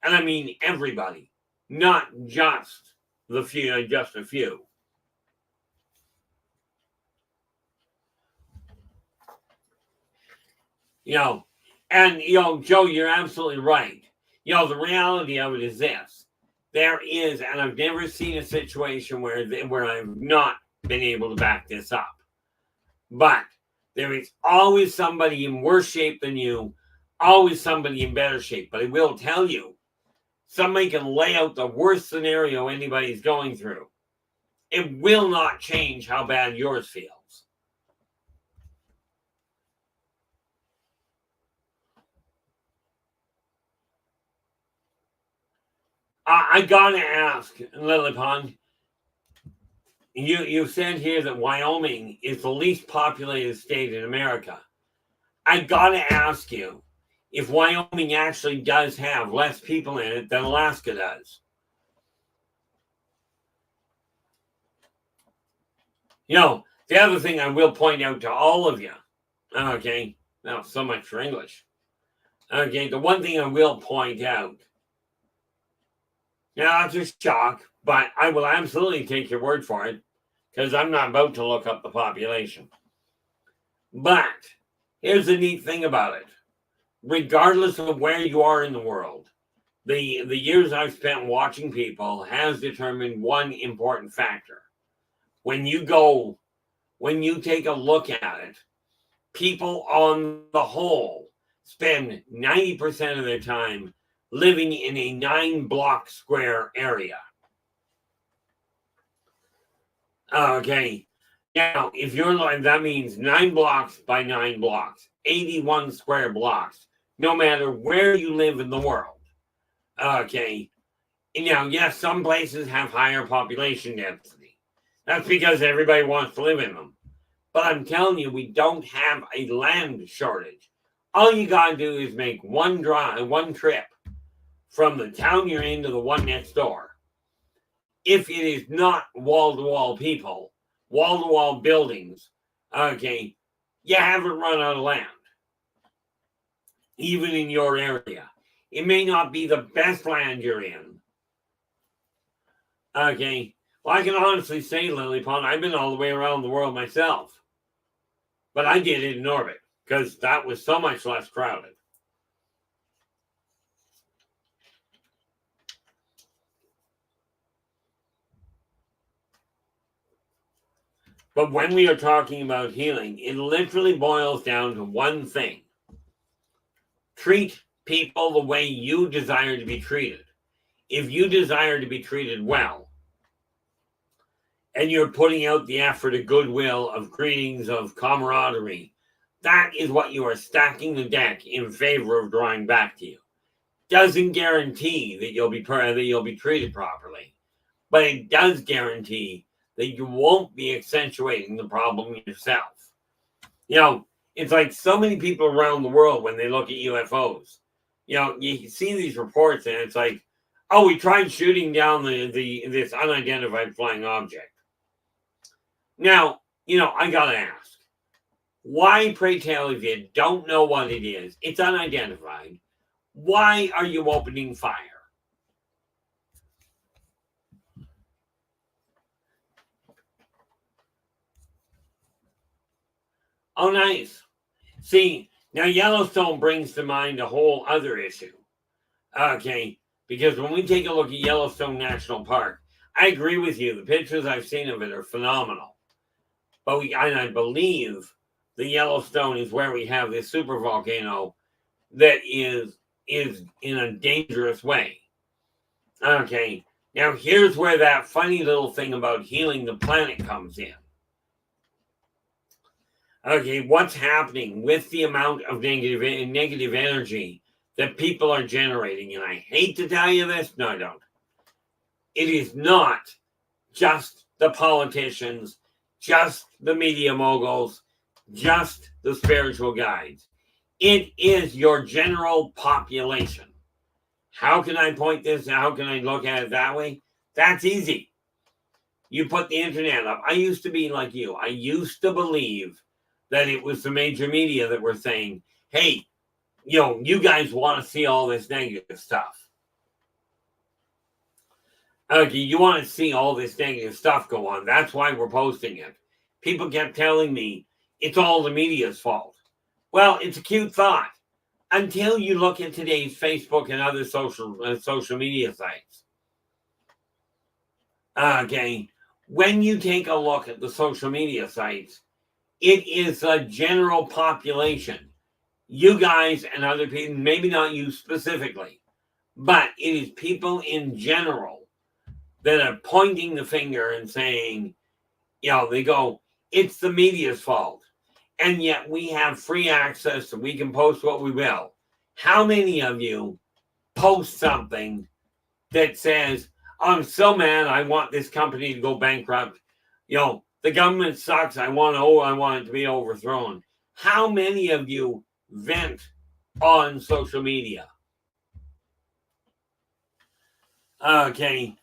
And I mean everybody, not just the few, just a few. Joe, you're absolutely right. The reality of it is this. There is, and I've never seen a situation where I've not been able to back this up. But there is always somebody in worse shape than you, always somebody in better shape. But I will tell you, somebody can lay out the worst scenario anybody's going through. It will not change how bad yours feels. I gotta ask, Lillipond, you said here that Wyoming is the least populated state in America. I gotta ask you if Wyoming actually does have less people in it than Alaska does. The other thing I will point out to all of you, okay, now so much for English. Okay, the one thing I will point out, now that's a shock, but I will absolutely take your word for it because I'm not about to look up the population. But here's the neat thing about it. Regardless of where you are in the world, the years I've spent watching people has determined one important factor. when you take a look at it, people on the whole spend 90% of their time living in a 9-block square area. Okay. Now, if you're like, that means 9 blocks by 9 blocks, 81 square blocks, no matter where you live in the world. Okay. Now, yes, some places have higher population density. That's because everybody wants to live in them. But I'm telling you, we don't have a land shortage. All you got to do is make one trip from the town you're in to the one next door. If it is not wall-to-wall people, wall-to-wall buildings, okay, you haven't run out of land, even in your area. It may not be the best land you're in. Okay, well, I can honestly say, Lily Pond, I've been all the way around the world myself. But I did it in orbit because that was so much less crowded. But when we are talking about healing, it literally boils down to one thing. Treat people the way you desire to be treated. If you desire to be treated well, and you're putting out the effort of goodwill, of greetings, of camaraderie, that is what you are stacking the deck in favor of drawing back to you. Doesn't guarantee that you'll be treated properly, but it does guarantee that you won't be accentuating the problem yourself. You know, it's like so many people around the world when they look at UFOs. You know, you see these reports and it's like, oh, we tried shooting down this unidentified flying object. Now, you know, I gotta ask, why, pray tell, if you don't know what it is, it's unidentified, why are you opening fire? Oh, nice. See, now Yellowstone brings to mind a whole other issue. Okay, because when we take a look at Yellowstone National Park, I agree with you. The pictures I've seen of it are phenomenal. But I believe the Yellowstone is where we have this super volcano that is in a dangerous way. Okay, now here's where that funny little thing about healing the planet comes in. Okay, what's happening with the amount of negative energy that people are generating? And I hate to tell you this, no, I don't. It is not just the politicians, just the media moguls, just the spiritual guides. It is your general population. How can I point this? How can I look at it that way? That's easy. You put the internet up. I used to be like you. I used to believe that it was the major media that were saying, hey, you know, you guys want to see all this negative stuff. Okay, you want to see all this negative stuff go on. That's why we're posting it. People kept telling me it's all the media's fault. Well, it's a cute thought until you look at today's Facebook and other social media sites. Okay, when you take a look at the social media sites, it is a general population. You guys and other people, maybe not you specifically, but it is people in general that are pointing the finger and saying, you know, they go, it's the media's fault. And yet we have free access and we can post what we will. How many of you post something that says, I'm so mad, I want this company to go bankrupt. You know, the government sucks. I want it to be overthrown. How many of you vent on social media? Okay,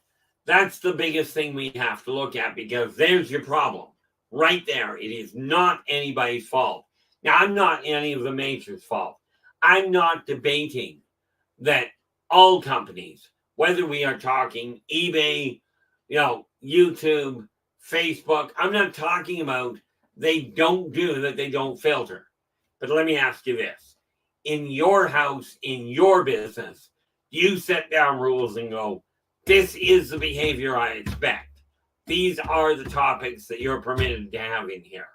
that's the biggest thing we have to look at, because there's your problem right there. It is not anybody's fault. Now, I'm not any of the majors' fault. I'm not debating that all companies, whether we are talking eBay, you know, YouTube, Facebook, I'm not talking about they don't do that, they don't filter. But let me ask you this. In your house, in your business, you set down rules and go, this is the behavior I expect. these are the topics that you're permitted to have in here.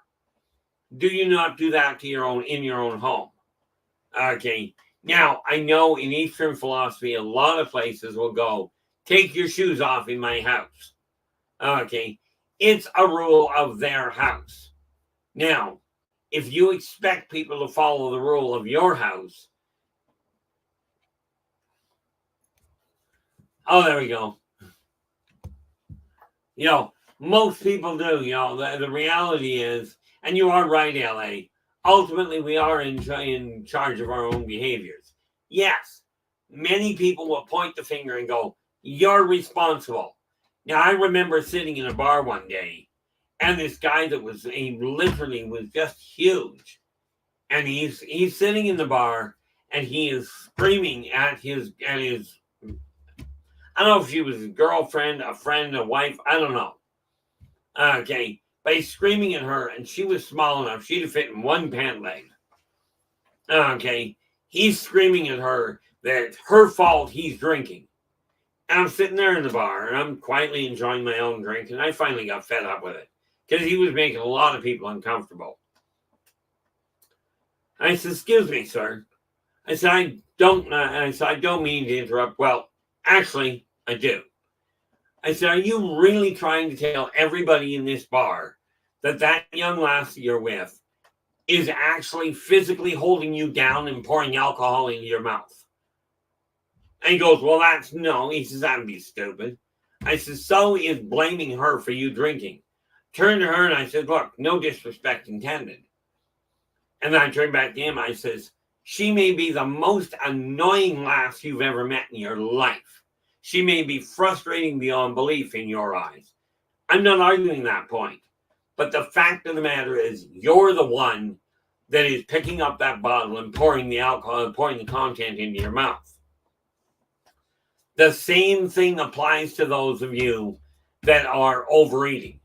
Do you not do that to in your own home? Okay. Now, I know in Eastern philosophy, a lot of places will go, take your shoes off in my house. Okay. It's a rule of their house. Now, if you expect people to follow the rule of your house, oh, there we go. Most people do. The reality is, and you are right, LA, ultimately we are in charge of our own behaviors. Yes, many people will point the finger and go, you're responsible. Now, I remember sitting in a bar one day, and this guy that was literally was just huge. And he's sitting in the bar, and he is screaming at his I don't know if she was his girlfriend, a friend, a wife, I don't know. Okay, but he's screaming at her, and she was small enough, she'd have fit in one pant leg. Okay, he's screaming at her that it's her fault he's drinking. And I'm sitting there in the bar, and I'm quietly enjoying my own drink, and I finally got fed up with it, because he was making a lot of people uncomfortable. I said, excuse me, sir. I said, I don't mean to interrupt. Well, actually, I do. I said, are you really trying to tell everybody in this bar that young lass you're with is actually physically holding you down and pouring alcohol into your mouth? And he goes, well, no. He says, that'd be stupid. I said, so is blaming her for you drinking. Turned to her and I said, look, no disrespect intended. And then I turned back to him. I says, she may be the most annoying lass you've ever met in your life. She may be frustrating beyond belief in your eyes. I'm not arguing that point. But the fact of the matter is, you're the one that is picking up that bottle and pouring the alcohol and pouring the content into your mouth. The same thing applies to those of you that are overeating.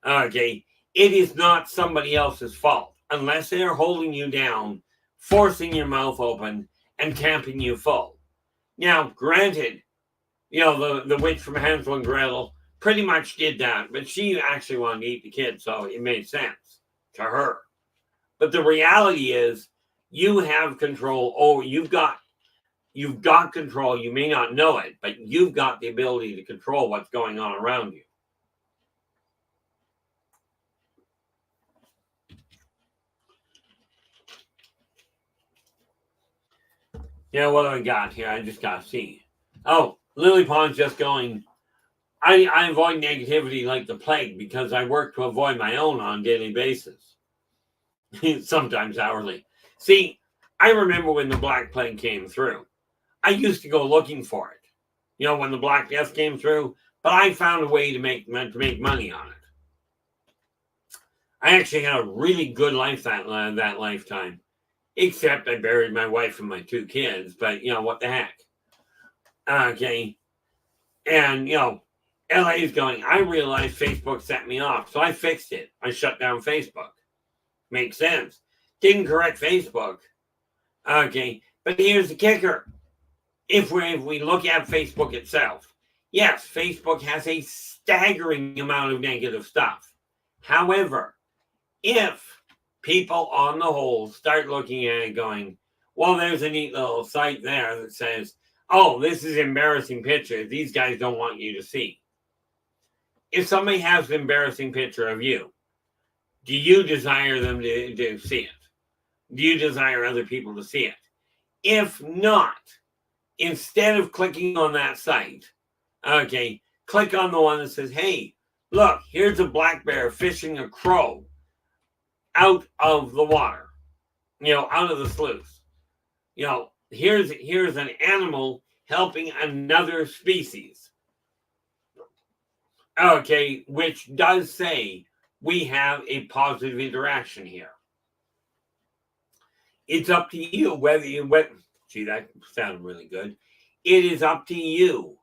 Okay, it is not somebody else's fault unless they are holding you down, forcing your mouth open, and tamping you full. Now, granted, the witch from Hansel and Gretel pretty much did that, but she actually wanted to eat the kid, so it made sense to her. But the reality is, you have control. You've got control. You may not know it, but you've got the ability to control what's going on around you. What do I got here? I just got to see. Oh, Lily Pond's just going, I avoid negativity like the plague because I work to avoid my own on a daily basis. Sometimes hourly. See, I remember when the Black Plague came through. I used to go looking for it. When the Black Death came through, but I found a way to make money on it. I actually had a really good life that lifetime. Except I buried my wife and my 2 kids, but what the heck? Okay. And LA is going, I realized Facebook set me off, so I fixed it. I shut down Facebook. Makes sense. Didn't correct Facebook. Okay. But here's the kicker. If we look at Facebook itself, yes, Facebook has a staggering amount of negative stuff. However, if people on the whole start looking at it going, well, there's a neat little site there that says, oh, this is embarrassing picture. These guys don't want you to see. If somebody has an embarrassing picture of you, do you desire them to see it? Do you desire other people to see it? If not, instead of clicking on that site, okay, click on the one that says, hey, look, here's a black bear fishing a crow out of the water, out of the sluice. Here's an animal helping another species. Okay, which does say we have a positive interaction here. It's up to you gee, that sounded really good. It is up to you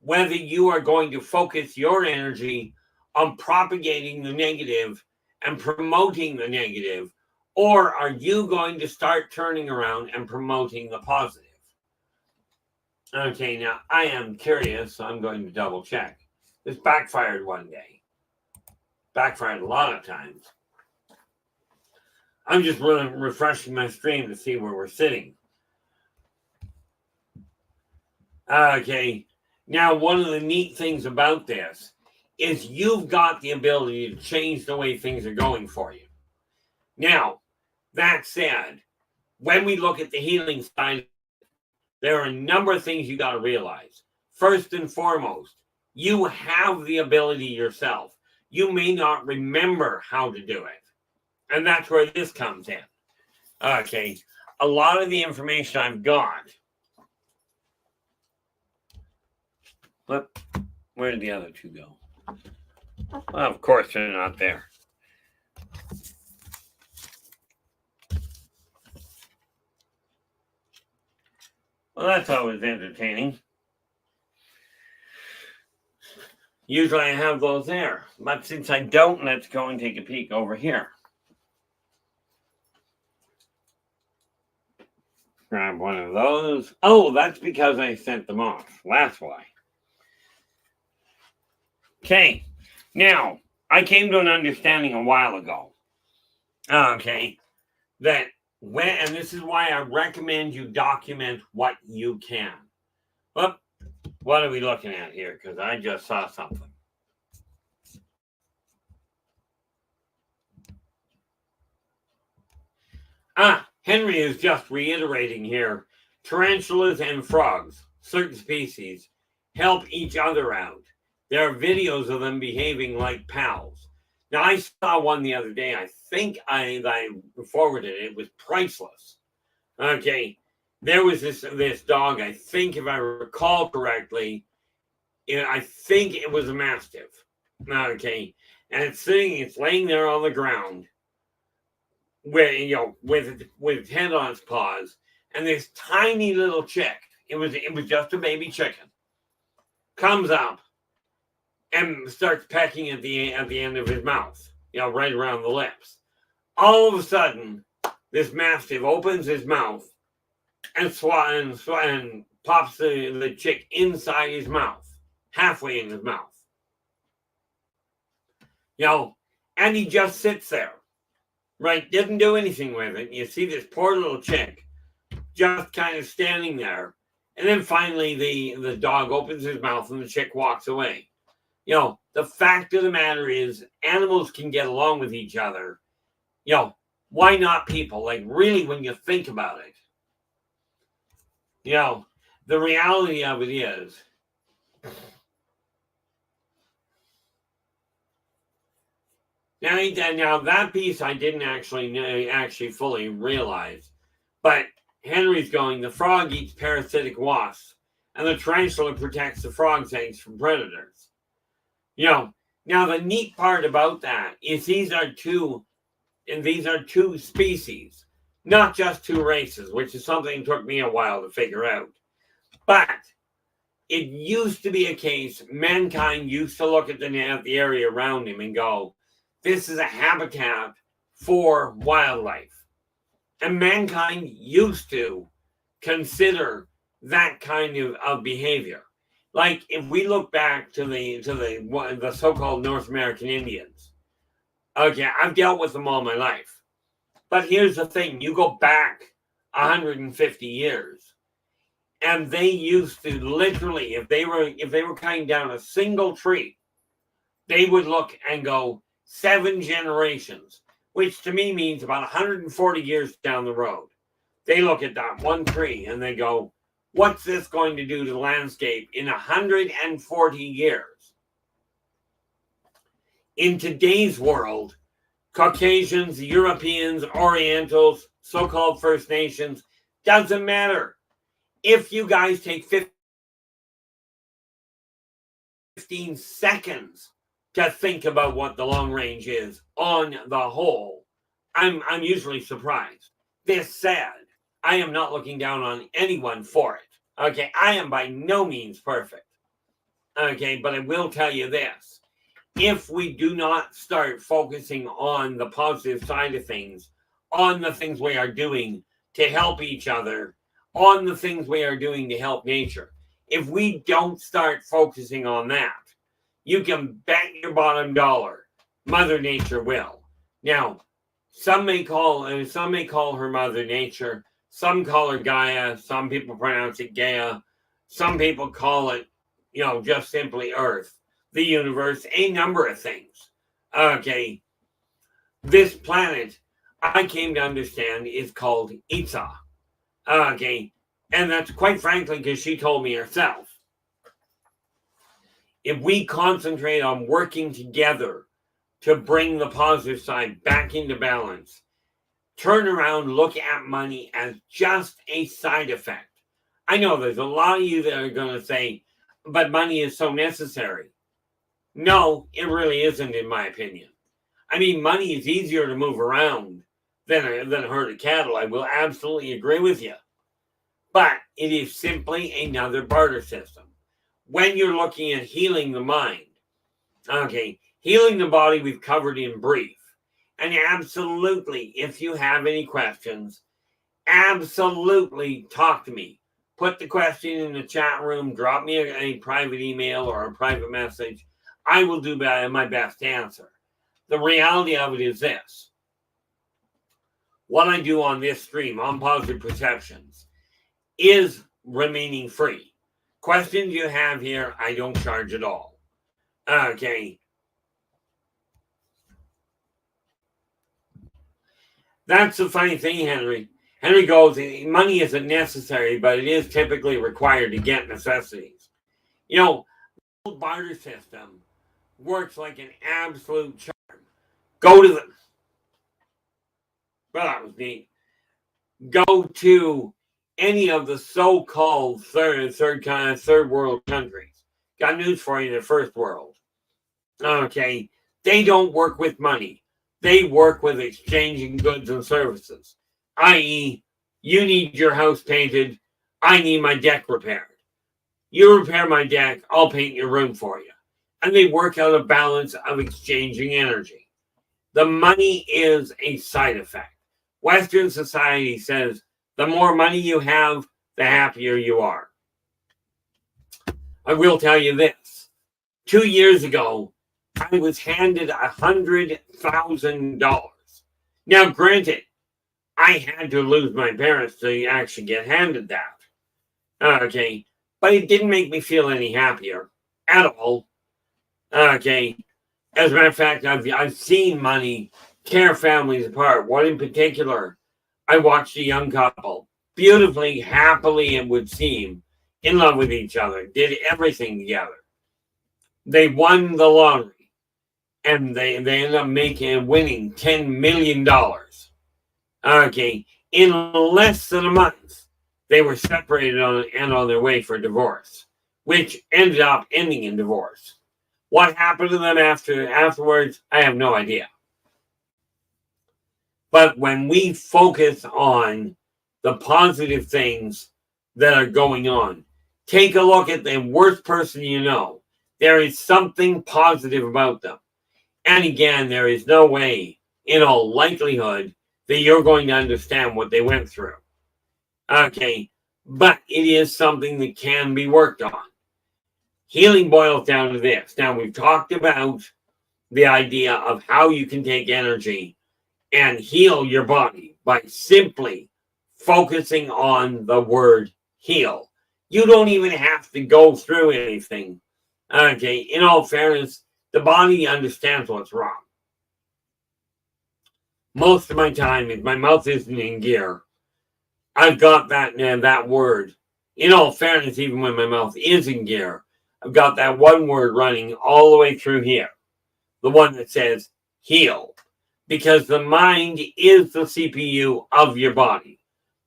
whether you are going to focus your energy on propagating the negative and promoting the negative, or are you going to start turning around and promoting the positive? Okay, now I am curious, so I'm going to double check. This backfired one day. backfired a lot of times. I'm just really refreshing my stream to see where we're sitting. Okay. Now, one of the neat things about this is you've got the ability to change the way things are going for you. Now, that said, when we look at the healing side, there are a number of things you got to realize. First and foremost, you have the ability yourself. You may not remember how to do it. And that's where this comes in. Okay. A lot of the information I've got. But where did the other two go? Well, of course, they're not there. Well, that's always entertaining. Usually I have those there. But since I don't, let's go and take a peek over here. Grab one of those. Oh, that's because I sent them off. That's why. Okay. Now, I came to an understanding a while ago. Okay. That when, and this is why I recommend you document what you can. Well, what are we looking at here? Because I just saw something. Henry is just reiterating here. Tarantulas and frogs, certain species, help each other out. There are videos of them behaving like pals. Now, I saw one the other day. I think I forwarded it. It was priceless. Okay. There was this dog, I think, if I recall correctly, I think it was a Mastiff. Okay. And it's laying there on the ground with its head on its paws, and this tiny little chick, it was just a baby chicken, comes up and starts pecking at the end of his mouth, right around the lips. All of a sudden, this Mastiff opens his mouth and pops the chick inside his mouth, halfway in his mouth. And he just sits there. Right, didn't do anything with it. You see this poor little chick just kind of standing there. And then finally the dog opens his mouth and the chick walks away. The fact of the matter is animals can get along with each other. Why not people? Like, really, when you think about it. The reality of it is, Now that piece I didn't actually fully realize, but Henry's going, the frog eats parasitic wasps, and the tarantula protects the frog's eggs from predators. Now the neat part about that is these are two species, not just two races, which is something that took me a while to figure out. But it used to be a case, mankind used to look at the area around him and go, this is a habitat for wildlife. And mankind used to consider that kind of behavior. Like, if we look back to the so-called North American Indians, okay, I've dealt with them all my life. But here's the thing, you go back 150 years, and they used to literally, if they were cutting down a single tree, they would look and go, 7 generations, which to me means about 140 years down the road. They look at that one tree and they go, what's this going to do to the landscape in 140 years? In today's world, Caucasians, Europeans, Orientals, so-called First Nations, doesn't matter. If you guys take 15 seconds to think about what the long range is on the whole, I'm usually surprised. This said, I am not looking down on anyone for it. Okay, I am by no means perfect. Okay, but I will tell you this. If we do not start focusing on the positive side of things, on the things we are doing to help each other, on the things we are doing to help nature, if we don't start focusing on that, you can bet your bottom dollar Mother Nature will. Now, some may call her Mother Nature. Some call her Gaia. Some people pronounce it Gaia. Some people call it, just simply Earth, the universe, a number of things. Okay, this planet, I came to understand, is called Itza. Okay, and that's quite frankly because she told me herself. If we concentrate on working together to bring the positive side back into balance, turn around, look at money as just a side effect. I know there's a lot of you that are going to say, but money is so necessary. No, it really isn't, in my opinion. I mean, money is easier to move around than a herd of cattle. I will absolutely agree with you. But it is simply another barter system. When you're looking at healing the mind, okay, healing the body we've covered in brief. And absolutely, if you have any questions, absolutely talk to me. Put the question in the chat room, drop me a private email or a private message. I will do my best to answer. The reality of it is this. What I do on this stream, on Positive Perceptions, is remaining free. Questions you have here, I don't charge at all. Okay. That's the funny thing, Henry. Henry goes, money isn't necessary, but it is typically required to get necessities. The barter system works like an absolute charm. Well, that was neat. Go to any of the so-called third world countries. Got news for you, the first world. Okay, they don't work with money. They work with exchanging goods and services. I.e., you need your house painted. I need my deck repaired. You repair my deck, I'll paint your room for you. And they work out a balance of exchanging energy. The money is a side effect. Western society says the more money you have, the happier you are. I will tell you this. 2 years ago, I was handed $100,000. Now, granted, I had to lose my parents to actually get handed that. Okay, but it didn't make me feel any happier at all. Okay, as a matter of fact, I've seen money tear families apart. One in particular, I watched a young couple, beautifully, happily, it would seem, in love with each other, did everything together. They won the lottery, and they ended up winning $10 million. Okay, in less than a month, they were separated and on their way for divorce, which ended up ending in divorce. What happened to them afterwards, I have no idea. But when we focus on the positive things that are going on, take a look at the worst person you know. There is something positive about them. And again, there is no way, in all likelihood, that you're going to understand what they went through. Okay, but it is something that can be worked on. Healing boils down to this. Now, we've talked about the idea of how you can take energy and heal your body by simply focusing on the word heal. You don't even have to go through anything. Okay, in all fairness, the body understands what's wrong. Most of my time, if my mouth isn't in gear, I've got that word. In all fairness, even when my mouth is in gear, I've got that one word running all the way through here. The one that says heal. Because the mind is the CPU of your body.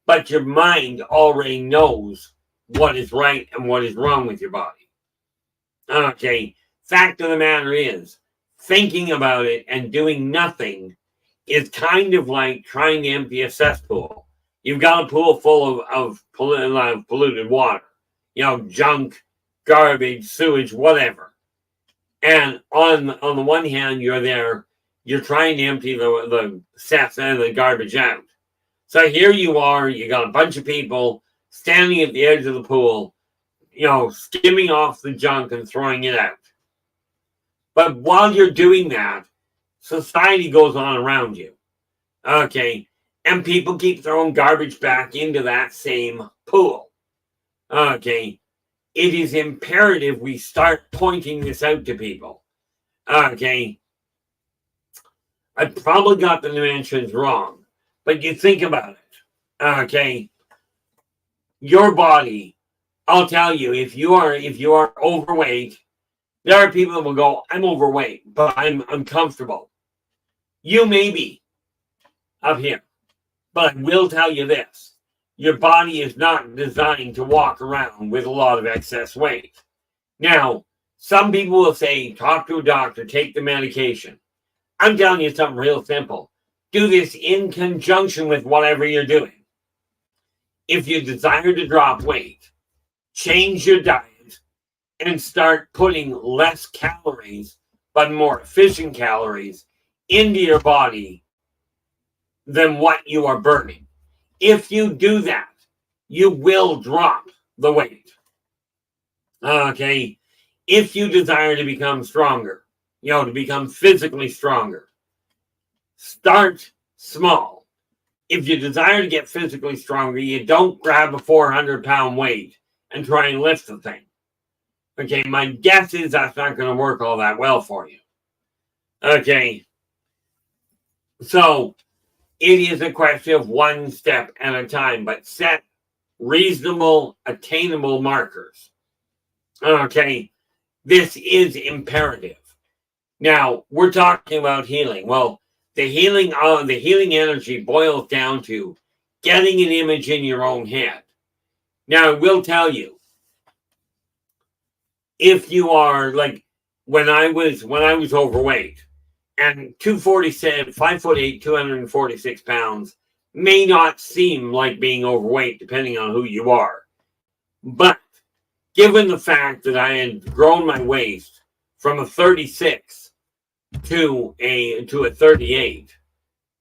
But your mind already knows what is right and what is wrong with your body. Okay, fact of the matter is, thinking about it and doing nothing is kind of like trying to empty a cesspool. You've got a pool full of polluted water. Junk, garbage, sewage, whatever. And on the one hand, you're trying to empty the cess and the garbage out. So here you are, you got a bunch of people standing at the edge of the pool, skimming off the junk and throwing it out. But while you're doing that, society goes on around you. Okay. And people keep throwing garbage back into that same pool. Okay. It is imperative we start pointing this out to people. Okay. I probably got the dimensions wrong, but you think about it. Okay. Your body, I'll tell you, if you are overweight, there are people that will go, I'm overweight, but I'm uncomfortable. You may be up here, but I will tell you this. Your body is not designed to walk around with a lot of excess weight. Now, some people will say, talk to a doctor, take the medication. I'm telling you something real simple. Do this in conjunction with whatever you're doing. If you desire to drop weight, change your diet and start putting less calories, but more efficient calories into your body than what you are burning. If you do that, you will drop the weight. Okay. If you desire to become stronger, to become physically stronger, start small. If you desire to get physically stronger, you don't grab a 400-pound weight and try and lift the thing. Okay, my guess is that's not going to work all that well for you. Okay, so it is a question of one step at a time, but set reasonable, attainable markers. Okay, this is imperative. Now, we're talking about healing. Well, the healing energy boils down to getting an image in your own head. Now, I will tell you, if you are like when I was overweight and 247, 5'8", 246 pounds may not seem like being overweight depending on who you are. But given the fact that I had grown my waist from a 36 to a 38,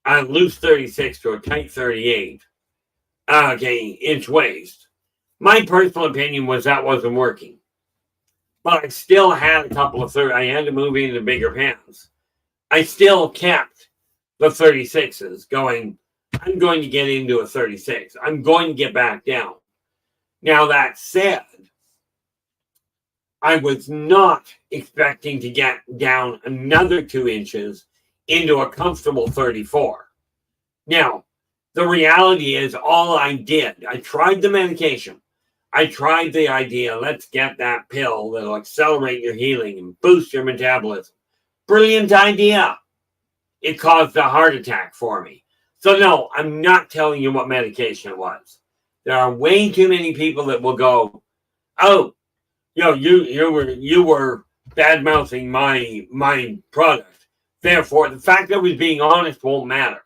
a loose 36 to a tight 38, inch waist, my personal opinion was that wasn't working. But I still had a couple of I had to move into bigger pants. I still kept the 36s going. I'm going to get into a 36. I'm going to get back down. Now, that said, I was not expecting to get down another 2 inches into a comfortable 34. Now, the reality is all I did, I tried the medication. I tried the idea, let's get that pill that'll accelerate your healing and boost your metabolism. Brilliant idea. It caused a heart attack for me. So no, I'm not telling you what medication it was. There are way too many people that will go, oh, you were bad-mouthing my product. Therefore, the fact that I was being honest won't matter.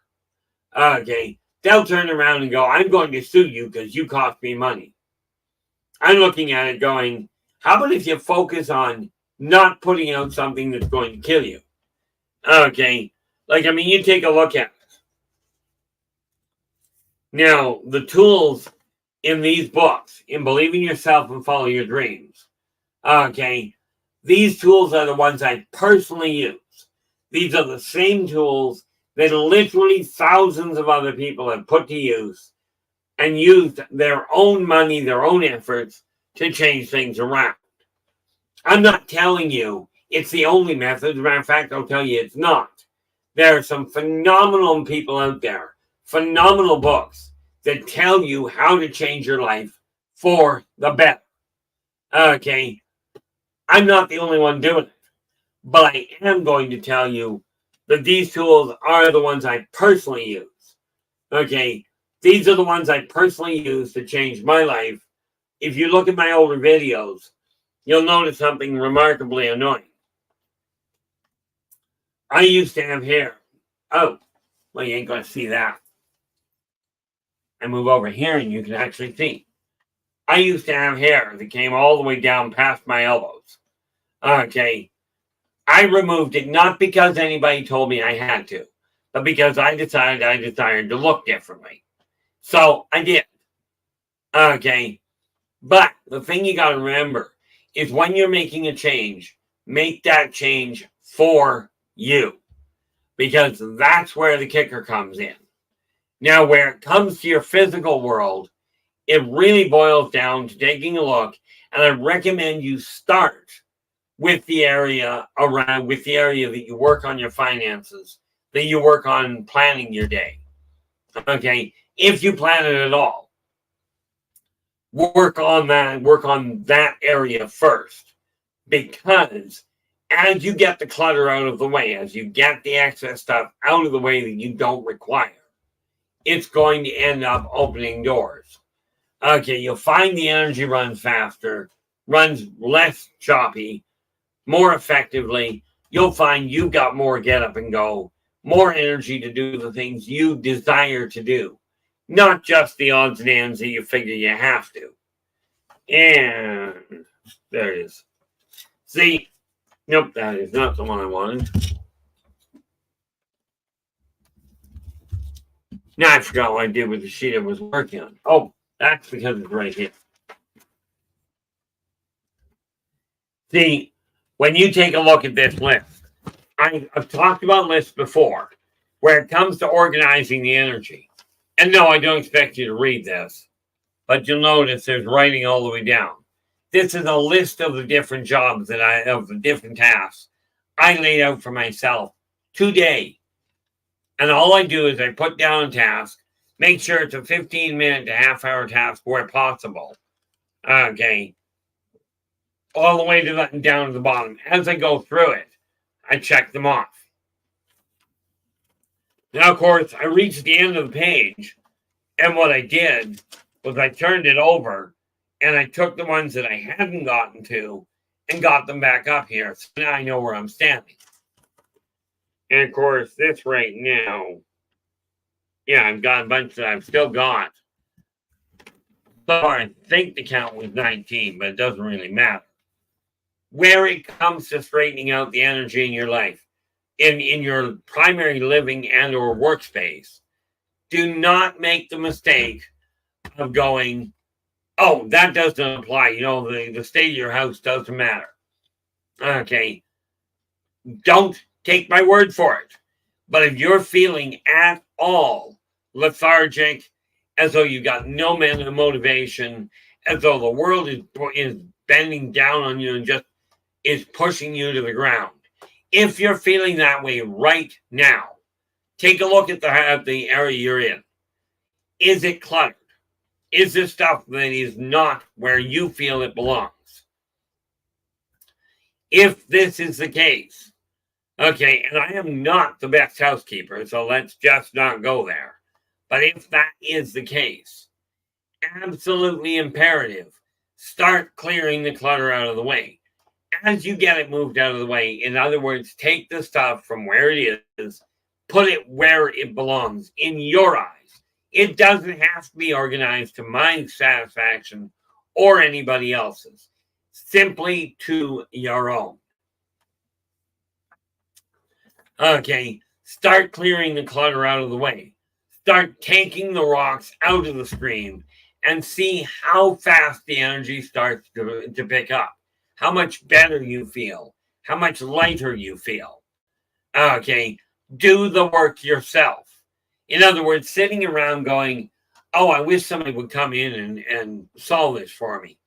Okay, they'll turn around and go, I'm going to sue you because you cost me money. I'm looking at it going, how about if you focus on not putting out something that's going to kill you? Okay. You take a look at it. Now, the tools in these books, in Believe in Yourself and Follow Your Dreams, okay, these tools are the ones I personally use. These are the same tools that literally thousands of other people have put to use and used their own money, their own efforts to change things around. I'm not telling you it's the only method. As a matter of fact, I'll tell you it's not. There are some phenomenal people out there, phenomenal books that tell you how to change your life for the better. Okay, I'm not the only one doing it, but I am going to tell you that these tools are the ones I personally use. Okay, these are the ones I personally use to change my life. If you look at my older videos, you'll notice something remarkably annoying. I used to have hair. Oh, well, you ain't going to see that. I move over here and you can actually see. I used to have hair that came all the way down past my elbows. Okay. I removed it not because anybody told me I had to, but because I decided I desired to look differently. So I did. Okay. But the thing you got to remember is when you're making a change, make that change for you. because that's where the kicker comes in. Now, where it comes to your physical world, it really boils down to taking a look, and I recommend you start with the area that you work on your finances, that you work on planning your day. Okay, if you plan it at all, work on that area first, because as you get the clutter out of the way, as you get the excess stuff out of the way that you don't require, it's going to end up opening doors. Okay, you'll find the energy runs faster, runs less choppy, more effectively. You'll find you've got more get up and go, more energy to do the things you desire to do, not just the odds and ends that you figure you have to. And there it is. See, nope, that is not the one I wanted. Now I forgot what I did with the sheet I was working on. Oh, that's because it's right here. See, when you take a look at this list, I've talked about lists before, where it comes to organizing the energy. And no, I don't expect you to read this, but you'll notice there's writing all the way down. This is a list of the different jobs of the different tasks I laid out for myself today. And all I do is I put down a task, make sure it's a 15-minute to half-hour task where possible. Okay. All the way down to the bottom. As I go through it, I check them off. Now, of course, I reached the end of the page, and what I did was I turned it over, and I took the ones that I hadn't gotten to and got them back up here. So now I know where I'm standing. And, of course, this right now, yeah, I've got a bunch that I've still got. So I think the count was 19, but it doesn't really matter. Where it comes to straightening out the energy in your life, in your primary living and or workspace, do not make the mistake of going, oh, that doesn't apply. You know, the state of your house doesn't matter. Okay. Don't take my word for it. But if you're feeling at all lethargic, as though you got no motivation, as though the world is bending down on you and just is pushing you to the ground. If you're feeling that way right now, take a look at the area you're in. Is it cluttered? Is this stuff that is not where you feel it belongs? If this is the case, okay, and I am not the best housekeeper, so let's just not go there. But if that is the case, absolutely imperative, start clearing the clutter out of the way. As you get it moved out of the way, in other words, take the stuff from where it is, put it where it belongs in your eyes. It doesn't have to be organized to my satisfaction or anybody else's, simply to your own. Okay, start clearing the clutter out of the way. Start taking the rocks out of the screen and see how fast the energy starts to pick up. How much better you feel. How much lighter you feel. Okay, do the work yourself. In other words, sitting around going, oh, I wish somebody would come in and solve this for me.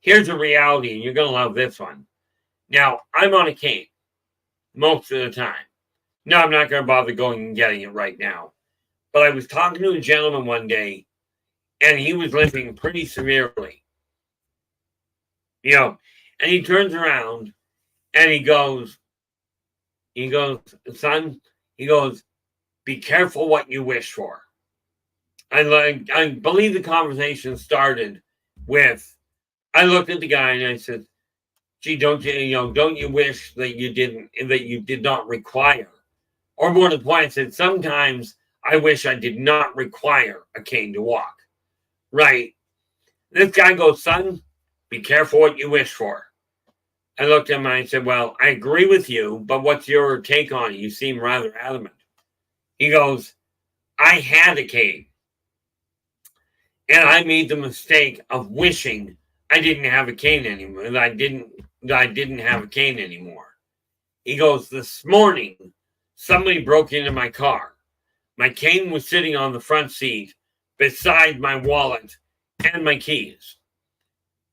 Here's a reality, and you're going to love this one. Now, I'm on a cane most of the time. No, I'm not going to bother going and getting it right now. But I was talking to a gentleman one day, and he was limping pretty severely. You know, and he turns around, and he goes, son, he goes, be careful what you wish for. I believe the conversation started with, I looked at the guy and I said, gee, don't you wish that you did not require? Or more to the point, I said, sometimes I wish I did not require a cane to walk. Right. This guy goes, son, be careful what you wish for. I looked at him and I said, well, I agree with you, but what's your take on it? You seem rather adamant. He goes, I had a cane. And I made the mistake of wishing I didn't have a cane anymore. That I didn't have a cane anymore. He goes, this morning, somebody broke into my car. My cane was sitting on the front seat beside my wallet and my keys,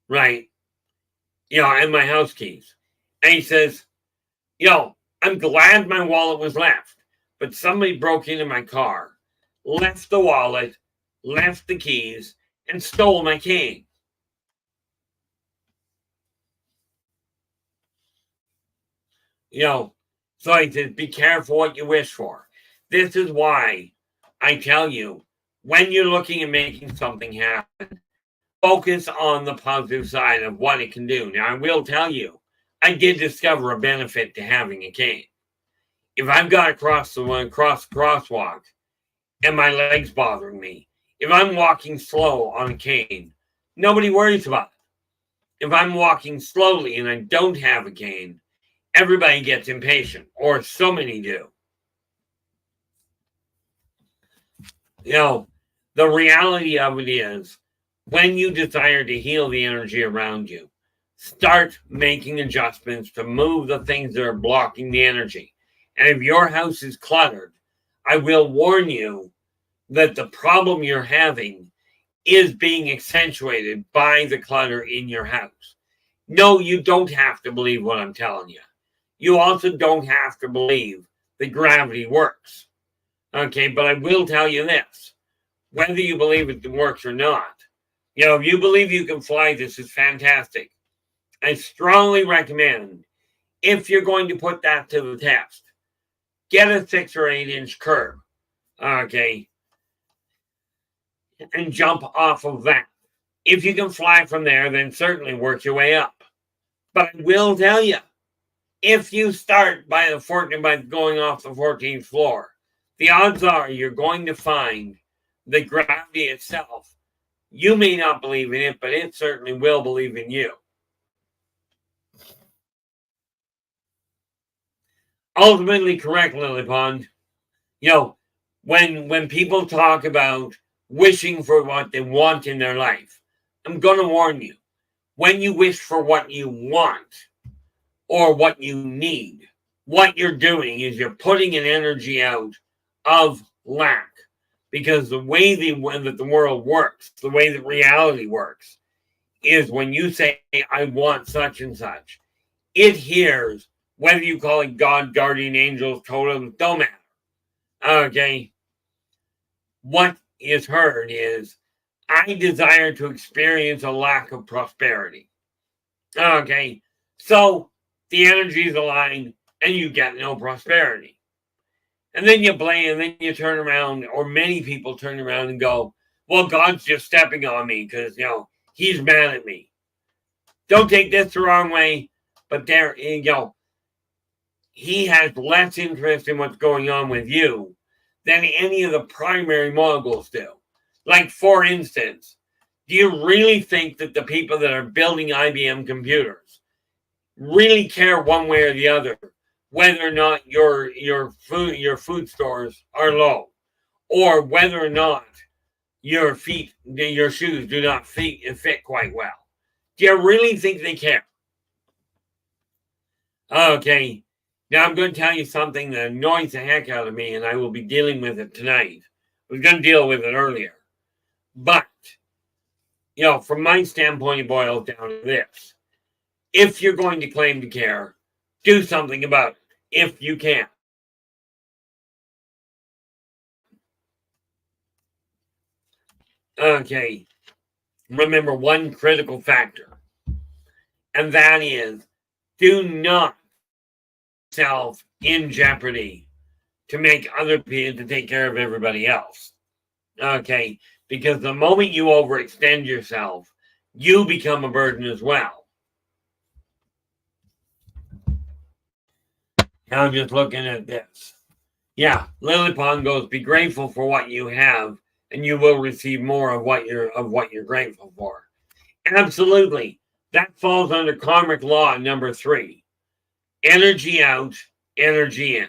right? And my house keys. And he says, I'm glad my wallet was left, but somebody broke into my car, left the wallet, left the keys, and stole my cane. So I said, be careful what you wish for. This is why I tell you, when you're looking at making something happen, focus on the positive side of what it can do. Now, I will tell you, I did discover a benefit to having a cane. If I've got to cross the crosswalk and my leg's bothering me, if I'm walking slow on a cane, nobody worries about it. If I'm walking slowly and I don't have a cane, everybody gets impatient, or so many do. The reality of it is, when you desire to heal the energy around you, start making adjustments to move the things that are blocking the energy. And if your house is cluttered, I will warn you that the problem you're having is being accentuated by the clutter in your house. No, you don't have to believe what I'm telling you. You also don't have to believe that gravity works. Okay, but I will tell you this. Whether you believe it works or not, if you believe you can fly, this is fantastic. I strongly recommend, if you're going to put that to the test, get a 6 or 8 inch curb, okay, and jump off of that. If you can fly from there, then certainly work your way up. But I will tell you, if you start by going off the 14th floor, the odds are you're going to find that gravity itself, you may not believe in it, but it certainly will believe in you. Ultimately correct, Lily Pond. When people talk about wishing for what they want in their life, I'm going to warn you. When you wish for what you want or what you need, what you're doing is you're putting an energy out of lack. Because the way that the world works, the way that reality works, is when you say, I want such and such, it hears, whether you call it God, guardian angels, totems, don't matter. Okay? What is heard is, I desire to experience a lack of prosperity. Okay? So the energy is aligned and you get no prosperity. And then you blame, and then you turn around, or many people turn around and go, well, God's just stepping on me because, he's mad at me. Don't take this the wrong way, but there you go. He has less interest in what's going on with you than any of the primary moguls do. Like, for instance, do you really think that the people that are building IBM computers really care one way or the other whether or not your food stores are low, or whether or not your shoes do not fit quite well? Do you really think they care? Okay, now I'm going to tell you something that annoys the heck out of me, and I will be dealing with it tonight. I was going to deal with it earlier, but from my standpoint, it boils down to this: if you're going to claim to care, do something about it. If you can. Okay. Remember one critical factor, and that is, do not put yourself in jeopardy to make other people to take care of everybody else. Okay. Because the moment you overextend yourself, you become a burden as well. Now I'm just looking at this. Yeah, Lily Pond goes, be grateful for what you have, and you will receive more of what you're grateful for. Absolutely. That falls under karmic law number 3. Energy out, energy in.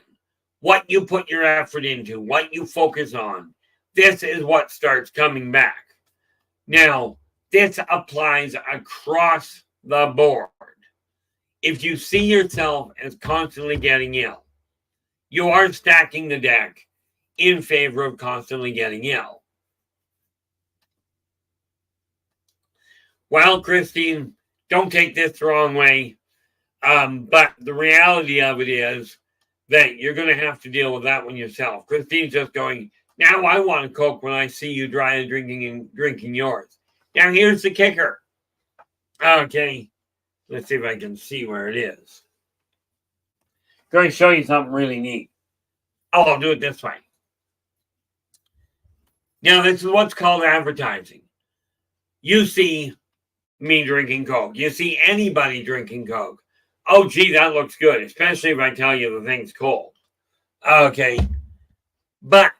What you put your effort into, what you focus on, this is what starts coming back. Now, this applies across the board. If you see yourself as constantly getting ill, you are stacking the deck in favor of constantly getting ill. Well, Christine, don't take this the wrong way, but the reality of it is that you're going to have to deal with that one yourself. Christine's just going, now I want a Coke when I see you dry and drinking yours. Now, here's the kicker. Okay, let's see if I can see where it is. I'm going to show you something really neat. Oh, I'll do it this way. Now, this is what's called advertising. You see me drinking Coke. You see anybody drinking Coke. Oh, gee, that looks good, especially if I tell you the thing's cold. Okay. But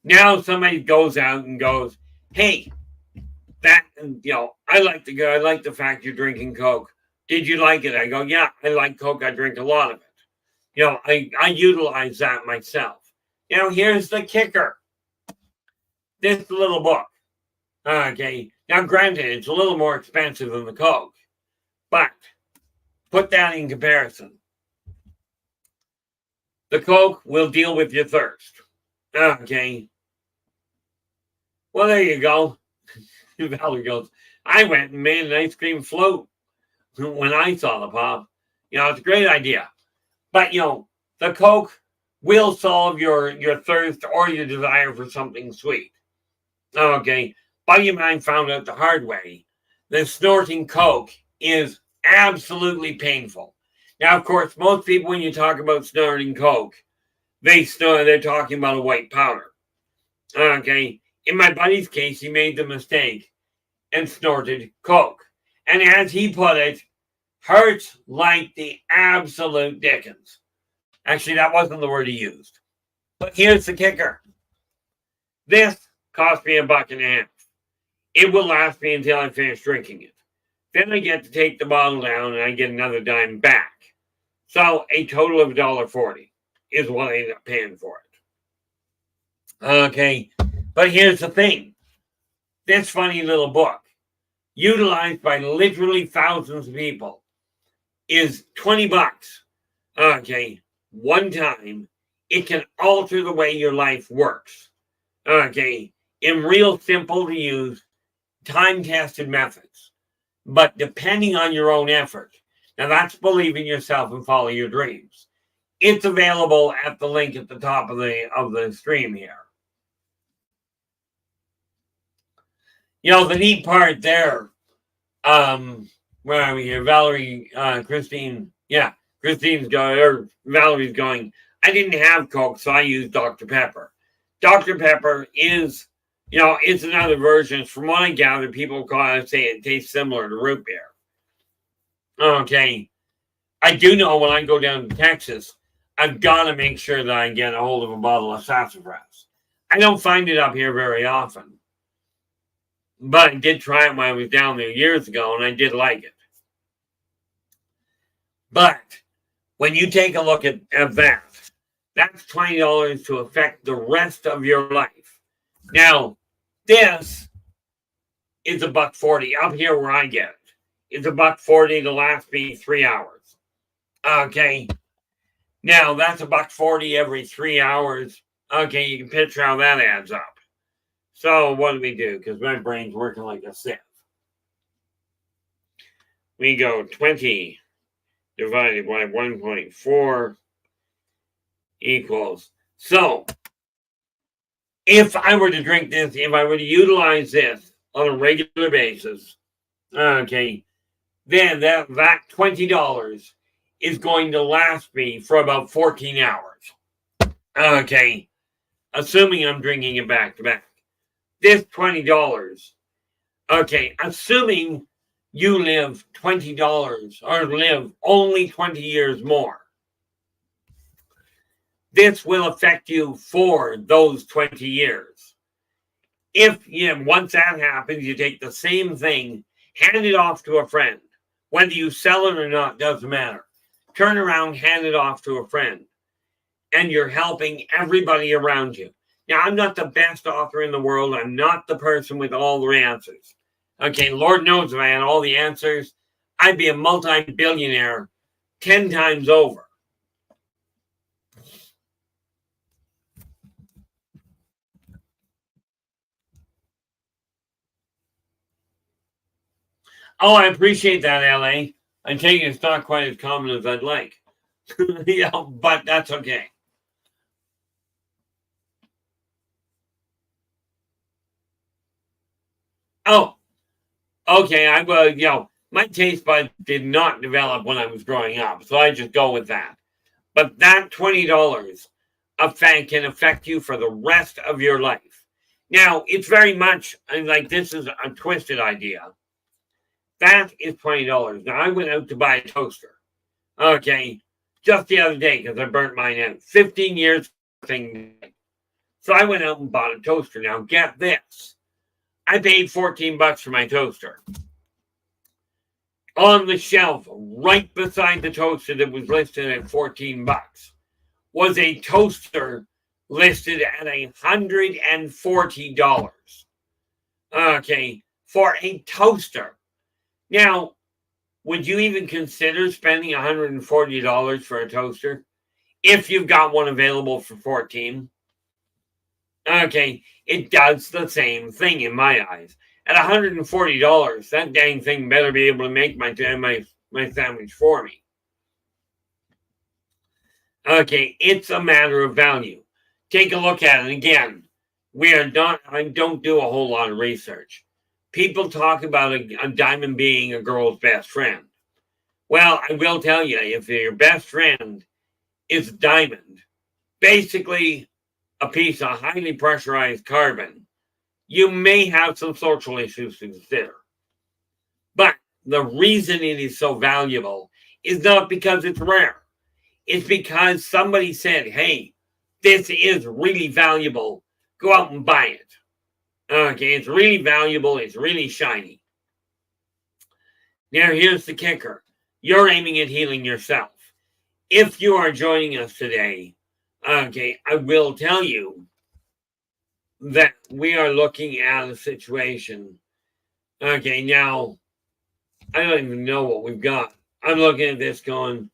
now somebody goes out and goes, hey, that, I like the fact you're drinking Coke. Did you like it? I go, yeah, I like Coke. I drink a lot of it. I utilize that myself. Now, here's the kicker. This little book. Okay. Now, granted, it's a little more expensive than the Coke, but put that in comparison. The Coke will deal with your thirst. Okay. Well, there you go. Valerie goes, I went and made an ice cream float when I saw the pop. It's a great idea. But, the Coke will solve your thirst or your desire for something sweet. Okay. Buddy of mine found out the hard way that snorting Coke is absolutely painful. Now, of course, most people, when you talk about snorting Coke, they're talking about a white powder. Okay. In my buddy's case, he made the mistake and snorted Coke. And as he put it, hurts like the absolute dickens. Actually, that wasn't the word he used. But here's the kicker. This cost me $1.50. It will last me until I finish drinking it. Then I get to take the bottle down and I get another dime back. So a total of $1.40 is what I ended up paying for it. Okay, but here's the thing. This funny little book, utilized by literally thousands of people, is $20. Okay, one time. It can alter the way your life works. Okay, in real simple to use, time-tested methods, but depending on your own effort. Now, that's believe in yourself and follow your dreams. It's available at the link at the top of the stream here. The neat part there, where are we here? Valerie, Christine, yeah, Christine's going, or Valerie's going, I didn't have Coke, so I used Dr. Pepper. Dr. Pepper is, it's another version. From what I gather, people say it tastes similar to root beer. Okay. I do know when I go down to Texas, I've got to make sure that I get a hold of a bottle of sassafras. I don't find it up here very often. But I did try it when I was down there years ago, and I did like it. But when you take a look at that, that's $20 to affect the rest of your life. Now, this is $1.40 up here where I get it. It's $1.40 to last me 3 hours. Okay. Now, that's $1.40 every 3 hours. Okay, you can picture how that adds up. So, what do we do? Because my brain's working like a sieve. We go 20 divided by 1.4 equals. So, if I were to drink this, if I were to utilize this on a regular basis, okay, then that $20 is going to last me for about 14 hours. Okay, assuming I'm drinking it back to back. This $20, okay, assuming you live $20 or live only 20 years more, this will affect you for those 20 years. If once that happens, you take the same thing, hand it off to a friend. Whether you sell it or not doesn't matter. Turn around, hand it off to a friend, and you're helping everybody around you. Now, I'm not the best author in the world. I'm not the person with all the answers. Okay, Lord knows if I had all the answers, I'd be a multi-billionaire 10 times over. Oh, I appreciate that, LA. I take it it's not quite as common as I'd like. Yeah, but that's okay. Oh, okay. My taste buds did not develop when I was growing up, so I just go with that. But that $20 can affect you for the rest of your life. Now, it's very much like this is a twisted idea. That is $20. Now, I went out to buy a toaster. Okay, just the other day because I burnt mine out. 15 years thing. So I went out and bought a toaster. Now, get this. I paid $14 for my toaster. On the shelf, right beside the toaster that was listed at $14, was a toaster listed at $140. Okay, for a toaster. Now, would you even consider spending $140 for a toaster if you've got one available for $14? Okay, it does the same thing in my eyes. At $140, that dang thing better be able to make my sandwich for me. Okay, it's a matter of value. Take a look at it again. I don't do a whole lot of research. People talk about a diamond being a girl's best friend. Well, I will tell you, if your best friend is a diamond, basically a piece of highly pressurized carbon, you may have some social issues to consider. But the reason it is so valuable is not because it's rare. It's because somebody said, hey, this is really valuable. Go out and buy it. Okay, it's really valuable. It's really shiny. Now, here's the kicker. You're aiming at healing yourself. If you are joining us today, okay, I will tell you that we are looking at a situation. Okay, now, I don't even know what we've got. I'm looking at this going,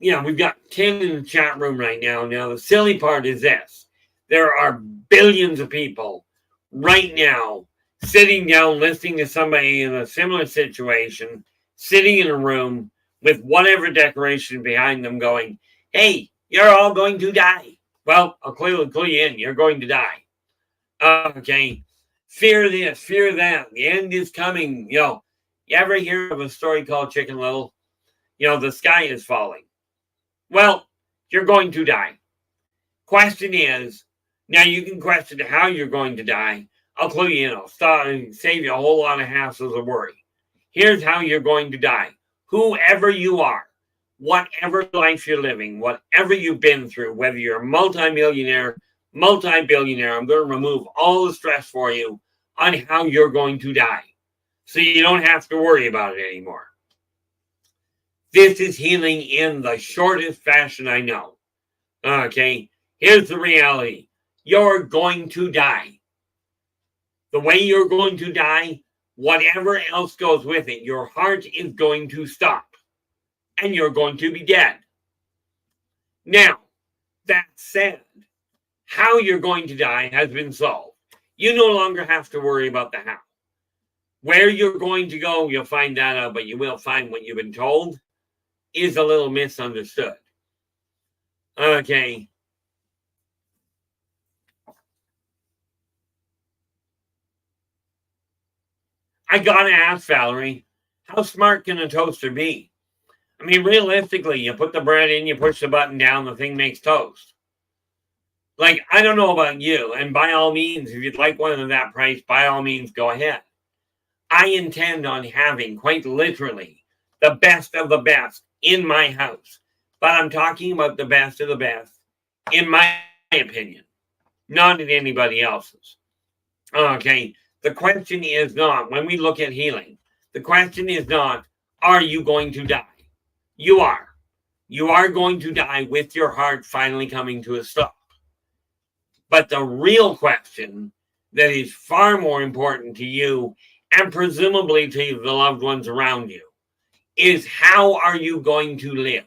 we've got 10 in the chat room right now. Now, the silly part is this. There are billions of people right now sitting down listening to somebody in a similar situation, sitting in a room with whatever decoration behind them going, hey, you're all going to die. Well, I'll clearly clue you in. You're going to die. Okay. Fear this, fear that. The end is coming. You ever hear of a story called Chicken Little? The sky is falling. Well, you're going to die. Question is, now you can question how you're going to die. I'll clue you in. I'll save you a whole lot of hassles of worry. Here's how you're going to die. Whoever you are, whatever life you're living, whatever you've been through, whether you're a multimillionaire, multi-billionaire, I'm going to remove all the stress for you on how you're going to die. So you don't have to worry about it anymore. This is healing in the shortest fashion I know. Okay, here's the reality. You're going to die. The way you're going to die, whatever else goes with it, your heart is going to stop. And you're going to be dead. Now, that said, how you're going to die has been solved. You no longer have to worry about the how. Where you're going to go, you'll find that out, but you will find what you've been told is a little misunderstood. Okay. I gotta ask, Valerie, how smart can a toaster be? I mean, realistically, you put the bread in, you push the button down, the thing makes toast. Like, I don't know about you, and by all means, if you'd like one of that price, by all means, go ahead. I intend on having, quite literally, the best of the best in my house. But I'm talking about the best of the best, in my opinion, not in anybody else's. Okay, the question is not, when we look at healing, the question is not, are you going to die? You are. You are going to die with your heart finally coming to a stop. But the real question that is far more important to you and presumably to the loved ones around you is how are you going to live?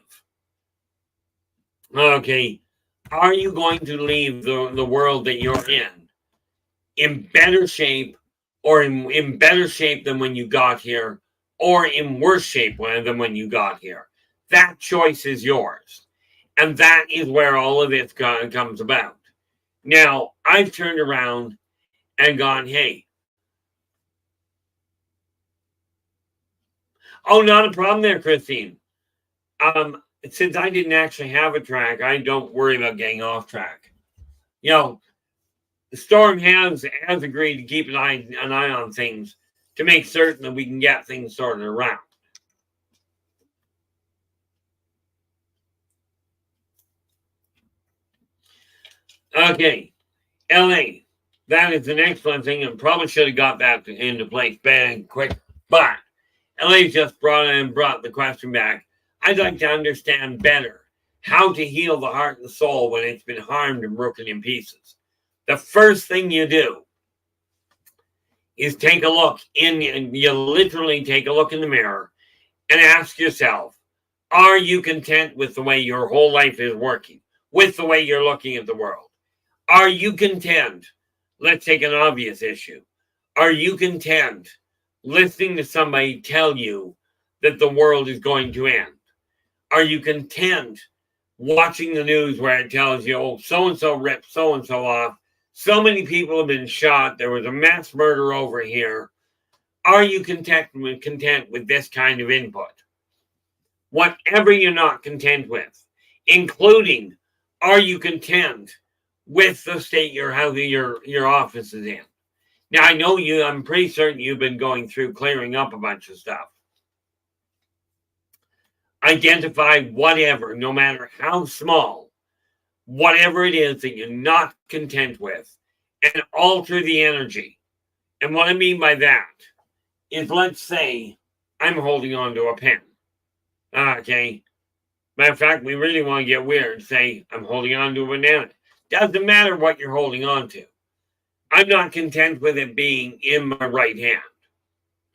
Okay, are you going to leave the world that you're in better shape or in better shape than when you got here, or in worse shape than when you got here. That choice is yours. And that is where all of this comes about. Now, I've turned around and gone, hey, oh, not a problem there, Christine. Since I didn't actually have a track, I don't worry about getting off track. You know, the storm has agreed to keep an eye on things to make certain that we can get things sorted around. Okay, LA. That is an excellent thing, and probably should have got that into place bang quick. But LA just brought the question back. I'd like to understand better how to heal the heart and soul when it's been harmed and broken in pieces. The first thing you do is take a look you literally take a look in the mirror and ask yourself, are you content with the way your whole life is working, with the way you're looking at the world? Are you content? Let's take an obvious issue. Are you content listening to somebody tell you that the world is going to end? Are you content watching the news where it tells you, oh, so-and-so ripped so-and-so off, so many people have been shot, there was a mass murder over here? Are you content with this kind of input? Whatever you're not content with, including, are you content with the state your office is in? Now, I know I'm pretty certain you've been going through clearing up a bunch of stuff. Identify whatever, no matter how small, whatever it is that you're not content with, and alter the energy. And what I mean by that is, let's say I'm holding on to a pen. Okay. Matter of fact, we really want to get weird and say, I'm holding on to a banana. Doesn't matter what you're holding on to. I'm not content with it being in my right hand.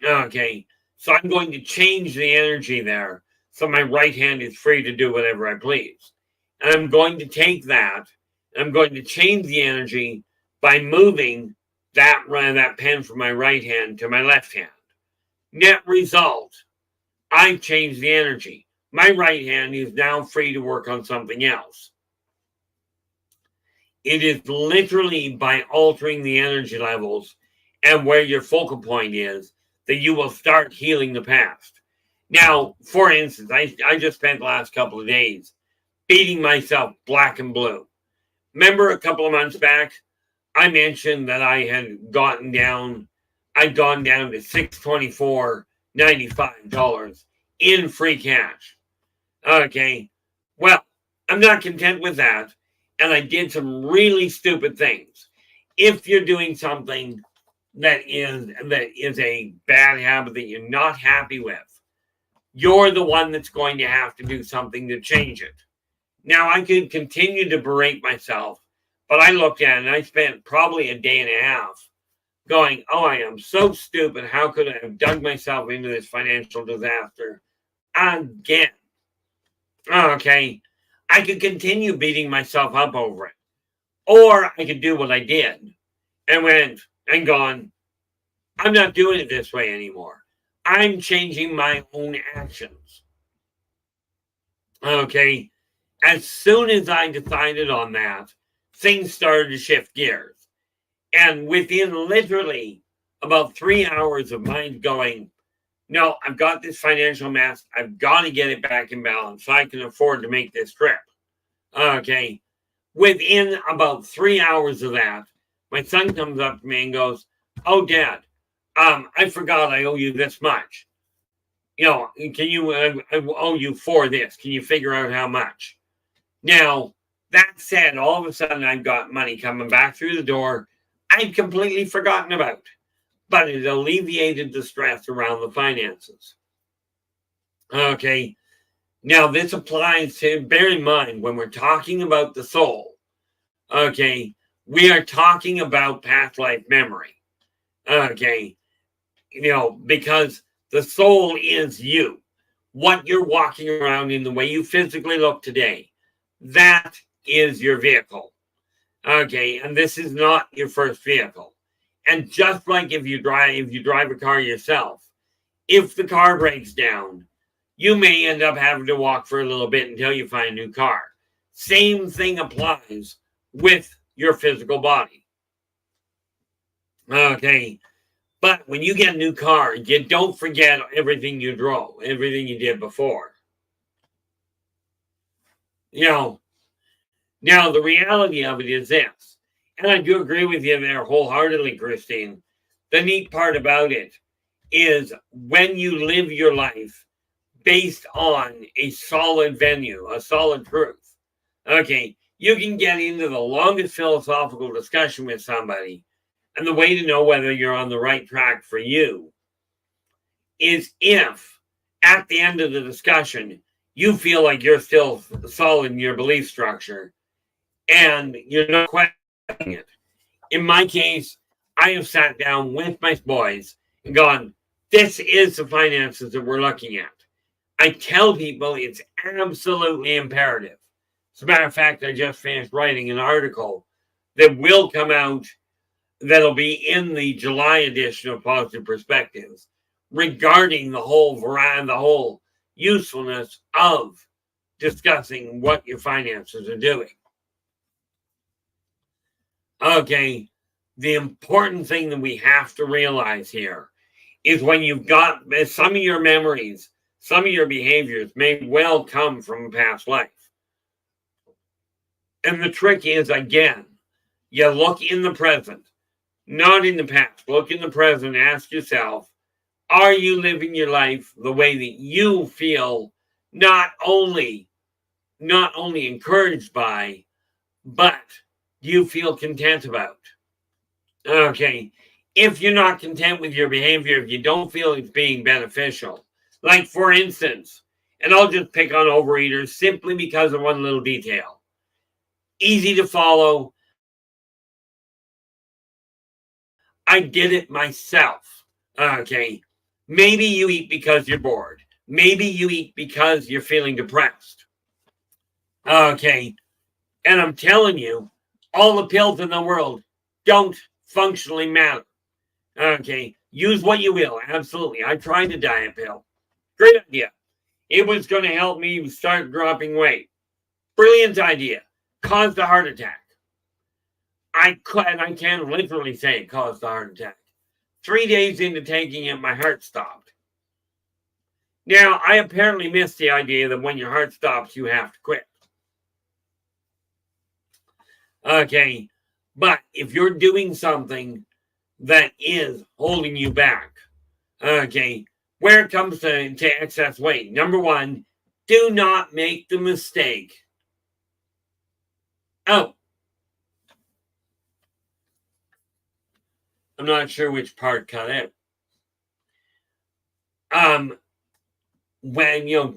Okay. So I'm going to change the energy there so my right hand is free to do whatever I please. And I'm going to take that, and I'm going to change the energy by moving that pen from my right hand to my left hand. Net result, I've changed the energy. My right hand is now free to work on something else. It is literally by altering the energy levels and where your focal point is that you will start healing the past. Now, for instance, I just spent the last couple of days beating myself black and blue. Remember a couple of months back, I mentioned that I had gone down to $624.95 in free cash. Okay, well, I'm not content with that, and I did some really stupid things. If you're doing something that is a bad habit that you're not happy with, you're the one that's going to have to do something to change it. Now, I could continue to berate myself, but I looked at it and I spent probably a day and a half going, oh, I am so stupid. How could I have dug myself into this financial disaster again? Okay, I could continue beating myself up over it. Or I could do what I did and went and gone, I'm not doing it this way anymore. I'm changing my own actions. Okay, as soon as I decided on that, things started to shift gears. And within literally about 3 hours of mine going, no, I've got this financial mess. I've got to get it back in balance so I can afford to make this trip. Okay, within about 3 hours of that, my son comes up to me and goes, oh, Dad, I forgot I owe you this much. You know, can you, I owe you for this. Can you figure out how much? Now, that said, all of a sudden I've got money coming back through the door I'd completely forgotten about, but it alleviated the stress around the finances. Okay, now this applies to, bear in mind, when we're talking about the soul, okay, we are talking about past life memory. Okay, you know, because the soul is you. What you're walking around in, the way you physically look today, that is your vehicle. Okay, and this is not your first vehicle. And just like if you drive a car yourself, if the car breaks down, you may end up having to walk for a little bit until you find a new car. Same thing applies with your physical body. Okay. But when you get a new car, you don't forget everything you drove, everything you did before. Now the reality of it is this, and I do agree with you there wholeheartedly, Christine. The neat part about it is when you live your life based on a solid venue, a solid truth. Okay, you can get into the longest philosophical discussion with somebody, and the way to know whether you're on the right track for you is if at the end of the discussion you feel like you're still solid in your belief structure and you're not questioning it. In my case, I have sat down with my boys and gone, this is the finances that we're looking at. I tell people it's absolutely imperative. As a matter of fact, I just finished writing an article that will come out, that'll be in the July edition of Positive Perspectives, regarding the whole usefulness of discussing what your finances are doing. Okay, the important thing that we have to realize here is when you've got some of your memories, some of your behaviors may well come from a past life. And the trick is, again, you look in the present, not in the past. Look in the present and ask yourself, are you living your life the way that you feel not only encouraged by, but you feel content about? Okay, if you're not content with your behavior, if you don't feel it's being beneficial, like for instance, and I'll just pick on overeaters simply because of one little detail. Easy to follow. I did it myself. Okay, maybe you eat because you're bored. Maybe you eat because you're feeling depressed. Okay, and I'm telling you, all the pills in the world don't functionally matter. Okay, use what you will. Absolutely. I tried the diet pill. Great idea. It was going to help me start dropping weight. Brilliant idea. Caused a heart attack. I can literally say it caused a heart attack. 3 days into taking it, my heart stopped. Now, I apparently missed the idea that when your heart stops, you have to quit. Okay, but if you're doing something that is holding you back, okay, where it comes to excess weight, number one, do not make the mistake. Oh, I'm not sure which part cut out.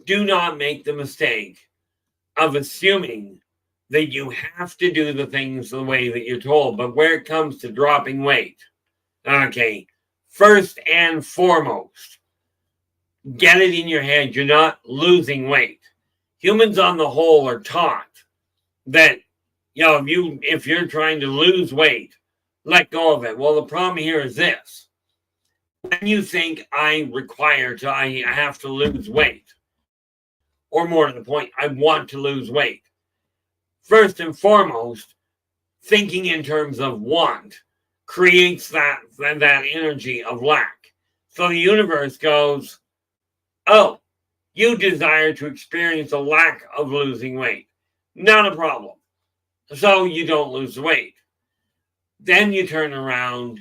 Do not make the mistake of assuming that you have to do the things the way that you're told. But where it comes to dropping weight, okay, first and foremost, get it in your head you're not losing weight. Humans on the whole are taught that, if you're trying to lose weight, let go of it. Well, the problem here is this. When you think I have to lose weight, or more to the point, I want to lose weight, first and foremost, thinking in terms of want creates that energy of lack. So the universe goes, oh, you desire to experience a lack of losing weight. Not a problem. So you don't lose weight. Then you turn around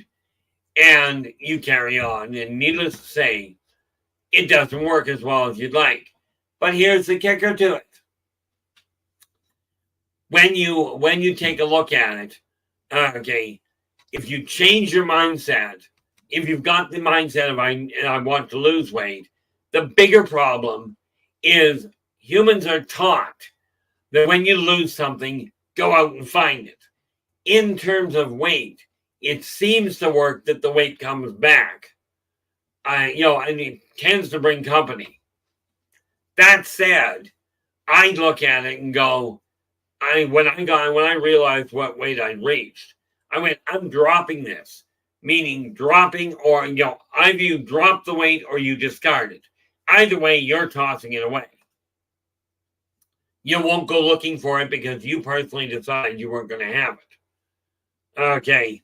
and you carry on. And needless to say, it doesn't work as well as you'd like. But here's the kicker to it. When you take a look at it, okay, if you change your mindset, if you've got the mindset of I want to lose weight, the bigger problem is humans are taught that when you lose something, go out and find it. In terms of weight, it seems to work that the weight comes back. And it tends to bring company. That said, I look at it and go, when I realized what weight I'd reached, I went, I'm dropping this meaning dropping, or either you drop the weight or you discard it. Either way, you're tossing it away. You won't go looking for it because you personally decided you weren't going to have it. Okay.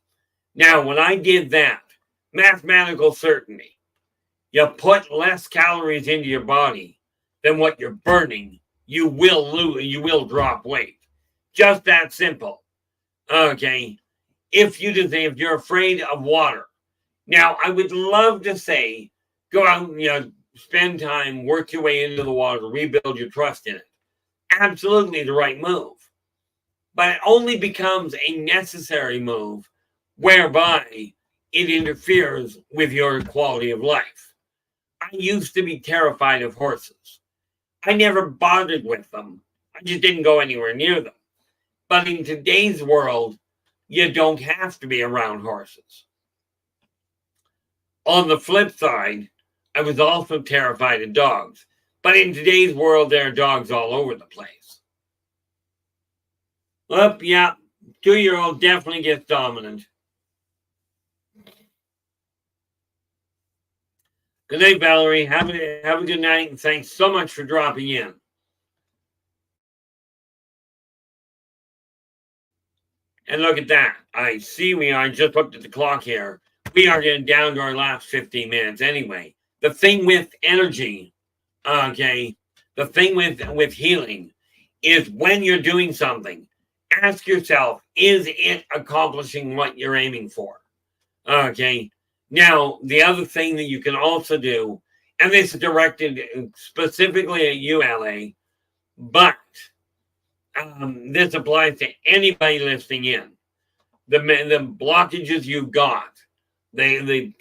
Now, when I did that, mathematical certainty, you put less calories into your body than what you're burning, you will lose, you will drop weight. Just that simple. Okay. If you're afraid of water. Now, I would love to say, go out and spend time, work your way into the water, rebuild your trust in it. Absolutely the right move. But it only becomes a necessary move whereby it interferes with your quality of life. I used to be terrified of horses. I never bothered with them. I just didn't go anywhere near them. But in today's world, you don't have to be around horses. On the flip side, I was also terrified of dogs. But in today's world, there are dogs all over the place. Oh, yeah, 2-year-old definitely gets dominant. Good night, Valerie. Have a good night, and thanks so much for dropping in. And look at that. I just looked at the clock here. We are getting down to our last 15 minutes anyway. The thing with energy, okay, the thing with healing is when you're doing something, ask yourself, is it accomplishing what you're aiming for? Okay. Now, the other thing that you can also do, and this is directed specifically at you, LA, but this applies to anybody listening in. The blockages you've got, the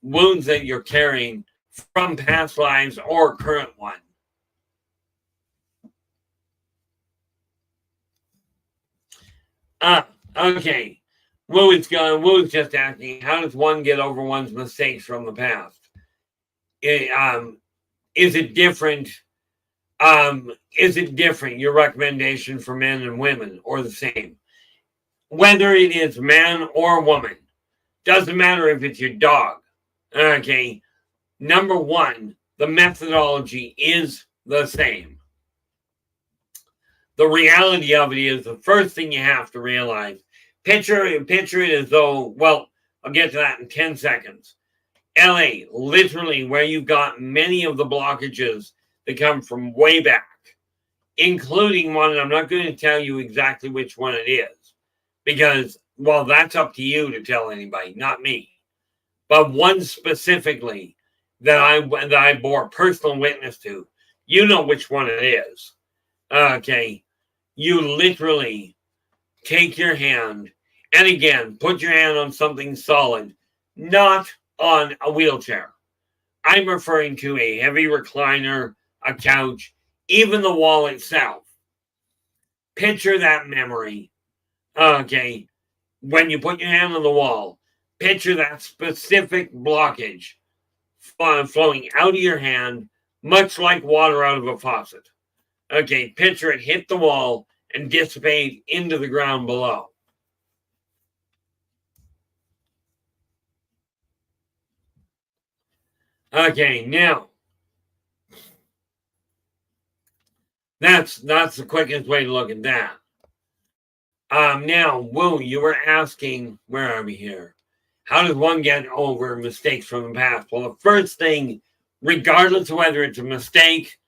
wounds that you're carrying from past lives or current one. Okay. Woo's just asking, how does one get over one's mistakes from the past? Is it different? Is it different, your recommendation for men and women, or the same? Whether it is man or woman, doesn't matter if it's your dog. Okay. Number one, the methodology is the same. The reality of it is the first thing you have to realize. Picture it as though, well, I'll get to that in 10 seconds. LA, literally where you've got many of the blockages that come from way back, including one, and I'm not going to tell you exactly which one it is, because, well, that's up to you to tell anybody, not me. But one specifically that I bore personal witness to, you know which one it is. Okay. You literally take your hand, and again, put your hand on something solid, not on a wheelchair. I'm referring to a heavy recliner, a couch, even the wall itself. Picture that memory. Okay. When you put your hand on the wall, picture that specific blockage flowing out of your hand, much like water out of a faucet. Okay. Picture it hit the wall and dissipate into the ground below. Okay, now that's the quickest way to look at that. Now, Woo, you were asking, where are we here? How does one get over mistakes from the past? Well, the first thing, regardless of whether it's a mistake,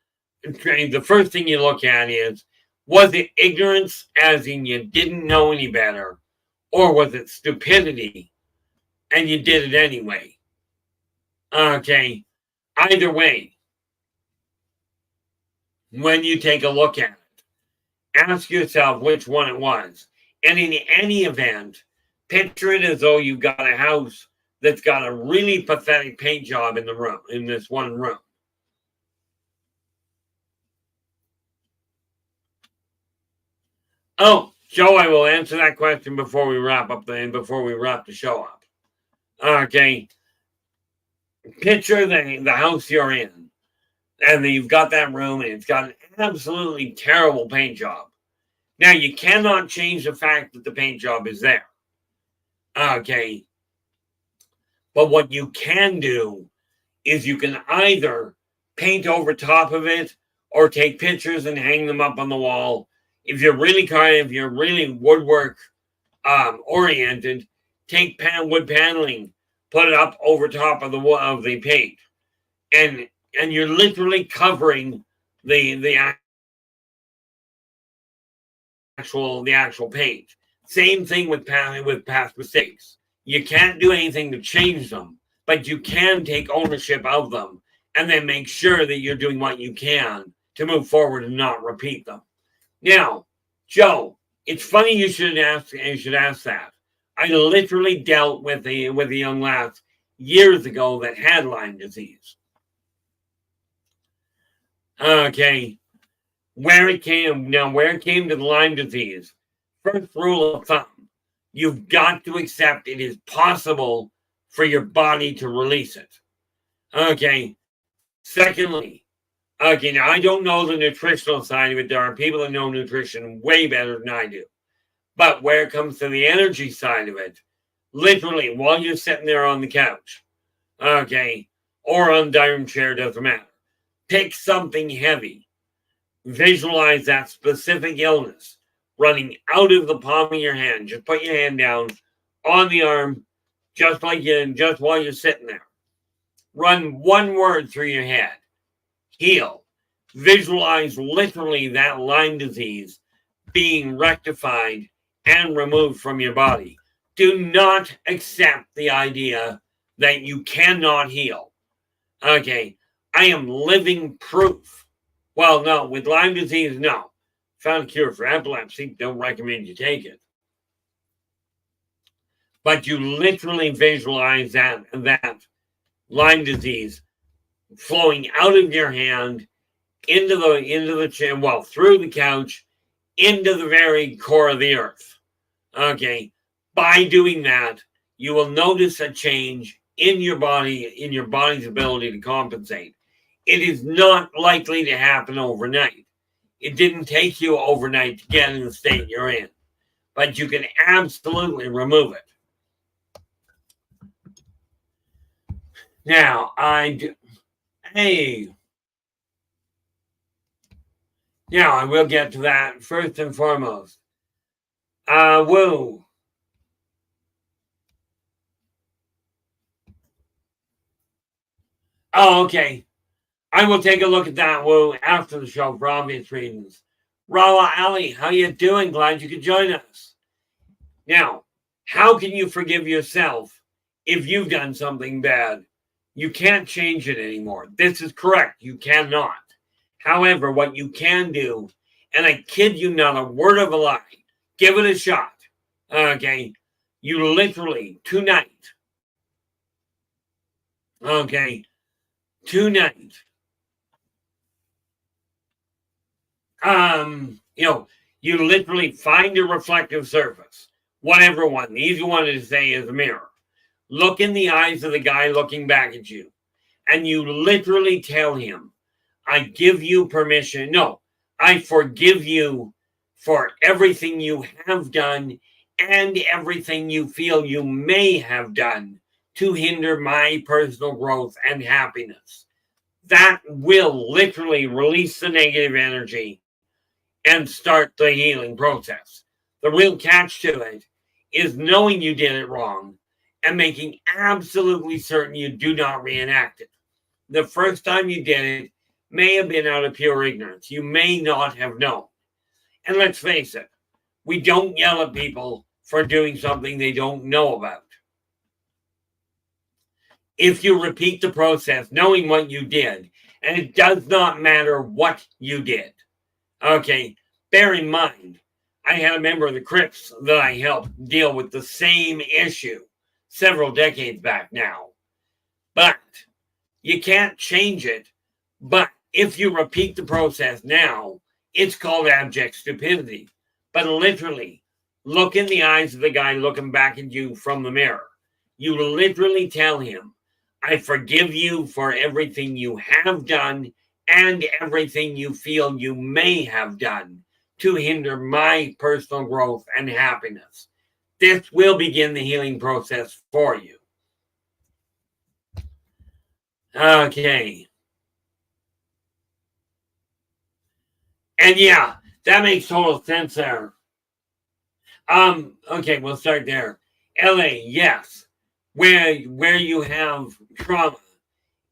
the first thing you look at is, was it ignorance, as in you didn't know any better, or was it stupidity and you did it anyway? Okay, either way, when you take a look at it, ask yourself which one it was. And in any event, picture it as though you've got a house that's got a really pathetic paint job in the room, in this one room. Oh, Joe, I will answer that question before we wrap the show up. Okay. Picture the house you're in, and you've got that room, and it's got an absolutely terrible paint job. Now, you cannot change the fact that the paint job is there. Okay. But what you can do is you can either paint over top of it or take pictures and hang them up on the wall. If you're really woodwork oriented, take wood paneling, put it up over top of the paint, and you're literally covering the actual paint. Same thing with past mistakes. You can't do anything to change them, but you can take ownership of them and then make sure that you're doing what you can to move forward and not repeat them. Now, Joe, it's funny you should ask that. I literally dealt with a young lass years ago that had Lyme disease. Okay, where it came to the Lyme disease, first rule of thumb, you've got to accept it is possible for your body to release it. Okay, secondly, okay, now I don't know the nutritional side of it. There are people that know nutrition way better than I do. But where it comes to the energy side of it, literally while you're sitting there on the couch, okay, or on the dining chair, doesn't matter, pick something heavy. Visualize that specific illness running out of the palm of your hand. Just put your hand down on the arm, just while you're sitting there. Run one word through your head: heal. Visualize literally that Lyme disease being rectified and removed from your body. Do not accept the idea that you cannot heal. Okay, I am living proof. Well, no, with Lyme disease, no. Found a cure for epilepsy, don't recommend you take it. But you literally visualize that Lyme disease flowing out of your hand into the chair, well, through the couch, into the very core of the earth. Okay, by doing that, you will notice a change in your body, in your body's ability to compensate. It is not likely to happen overnight. It didn't take you overnight to get in the state you're in, but you can absolutely remove it. Now, now I will get to that first and foremost. Woo. Oh, okay. I will take a look at that, Woo, after the show for obvious reasons. Rawa Ali, how you doing? Glad you could join us. Now, how can you forgive yourself if you've done something bad? You can't change it anymore. This is correct. You cannot. However, what you can do, and I kid you not, a word of a lie, give it a shot. Okay? You literally, tonight, you literally find a reflective surface, whatever one. The easy one to say is a mirror. Look in the eyes of the guy looking back at you, and you literally tell him, I give you permission. No, I forgive you for everything you have done and everything you feel you may have done to hinder my personal growth and happiness. That will literally release the negative energy and start the healing process. The real catch to it is knowing you did it wrong and making absolutely certain you do not reenact it. The first time you did it may have been out of pure ignorance. You may not have known. And let's face it, we don't yell at people for doing something they don't know about. If you repeat the process, knowing what you did, and it does not matter what you did. Okay, bear in mind, I had a member of the Crips that I helped deal with the same issue several decades back now. But you can't change it. But if you repeat the process now, it's called abject stupidity. But literally, look in the eyes of the guy looking back at you from the mirror. You literally tell him, I forgive you for everything you have done and everything you feel you may have done to hinder my personal growth and happiness. This will begin the healing process for you. Okay. And yeah, that makes total sense there. Okay, we'll start there. LA, yes. Where you have trauma,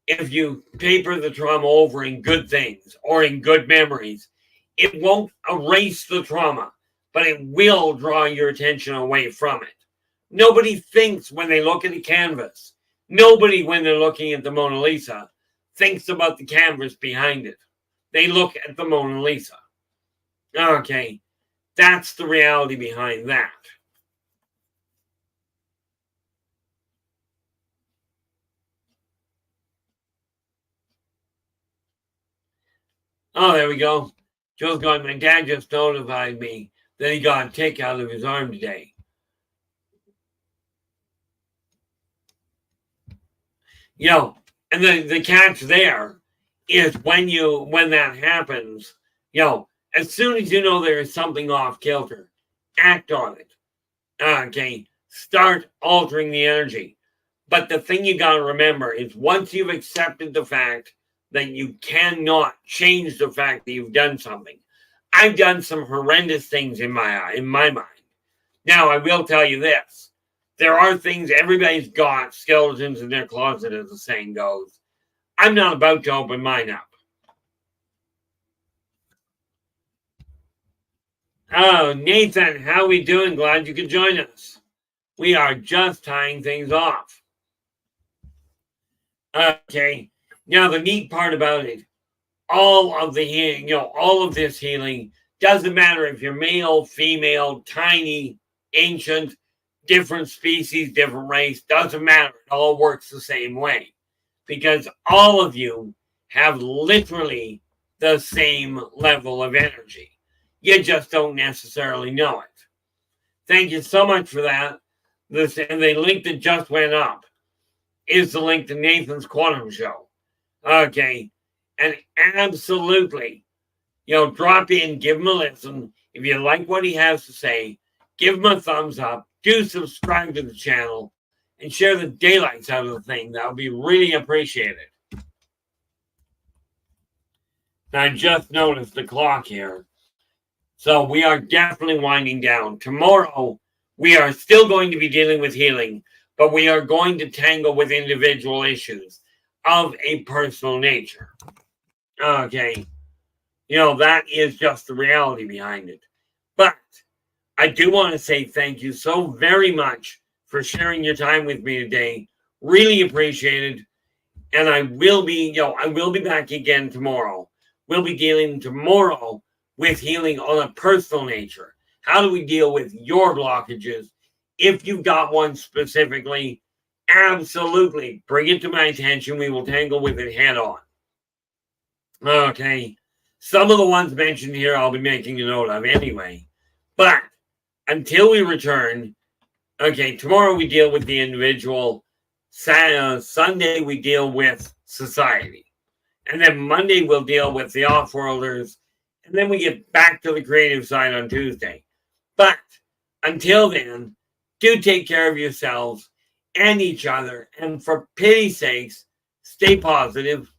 if you paper the trauma over in good things or in good memories, it won't erase the trauma, but it will draw your attention away from it. Nobody thinks when they look at a canvas. Nobody, when they're looking at the Mona Lisa, thinks about the canvas behind it. They look at the Mona Lisa. Okay, that's the reality behind that. Oh, there we go. Joe's going, my dad just notified me that he got a tick out of his arm today. You know, and the catch there is when that happens, you know, as soon as you know there is something off kilter, act on it. Okay. Start altering the energy. But the thing you got to remember is once you've accepted the fact that you cannot change the fact that you've done something. I've done some horrendous things in my mind. Now, I will tell you this. There are things, everybody's got skeletons in their closet, as the saying goes. I'm not about to open mine up. Oh, Nathan, how we doing? Glad you could join us. We are just tying things off. Okay. Now, the neat part about it, all of this healing doesn't matter if you're male, female, tiny, ancient, different species, different race, doesn't matter. It all works the same way because all of you have literally the same level of energy. You just don't necessarily know it. Thank you so much for that. And the link that just went up is the link to Nathan's Quantum Show. Okay. And absolutely, drop in, give him a listen. If you like what he has to say, give him a thumbs up. Do subscribe to the channel and share the daylights out of the thing. That would be really appreciated. I just noticed the clock here. So we are definitely winding down. Tomorrow, we are still going to be dealing with healing, but we are going to tangle with individual issues of a personal nature. Okay. That is just the reality behind it. But I do want to say thank you so very much for sharing your time with me today. Really appreciated. And I will be back again tomorrow. We'll be dealing tomorrow with healing on a personal nature. How do we deal with your blockages? If you've got one specifically, absolutely bring it to my attention. We will tangle with it head on. Okay. Some of the ones mentioned here, I'll be making a note of anyway. But until we return, okay, tomorrow we deal with the individual. Sunday we deal with society. And then Monday we'll deal with the off-worlders. And then we get back to the creative side on Tuesday. But until then, do take care of yourselves and each other. And for pity's sakes, stay positive.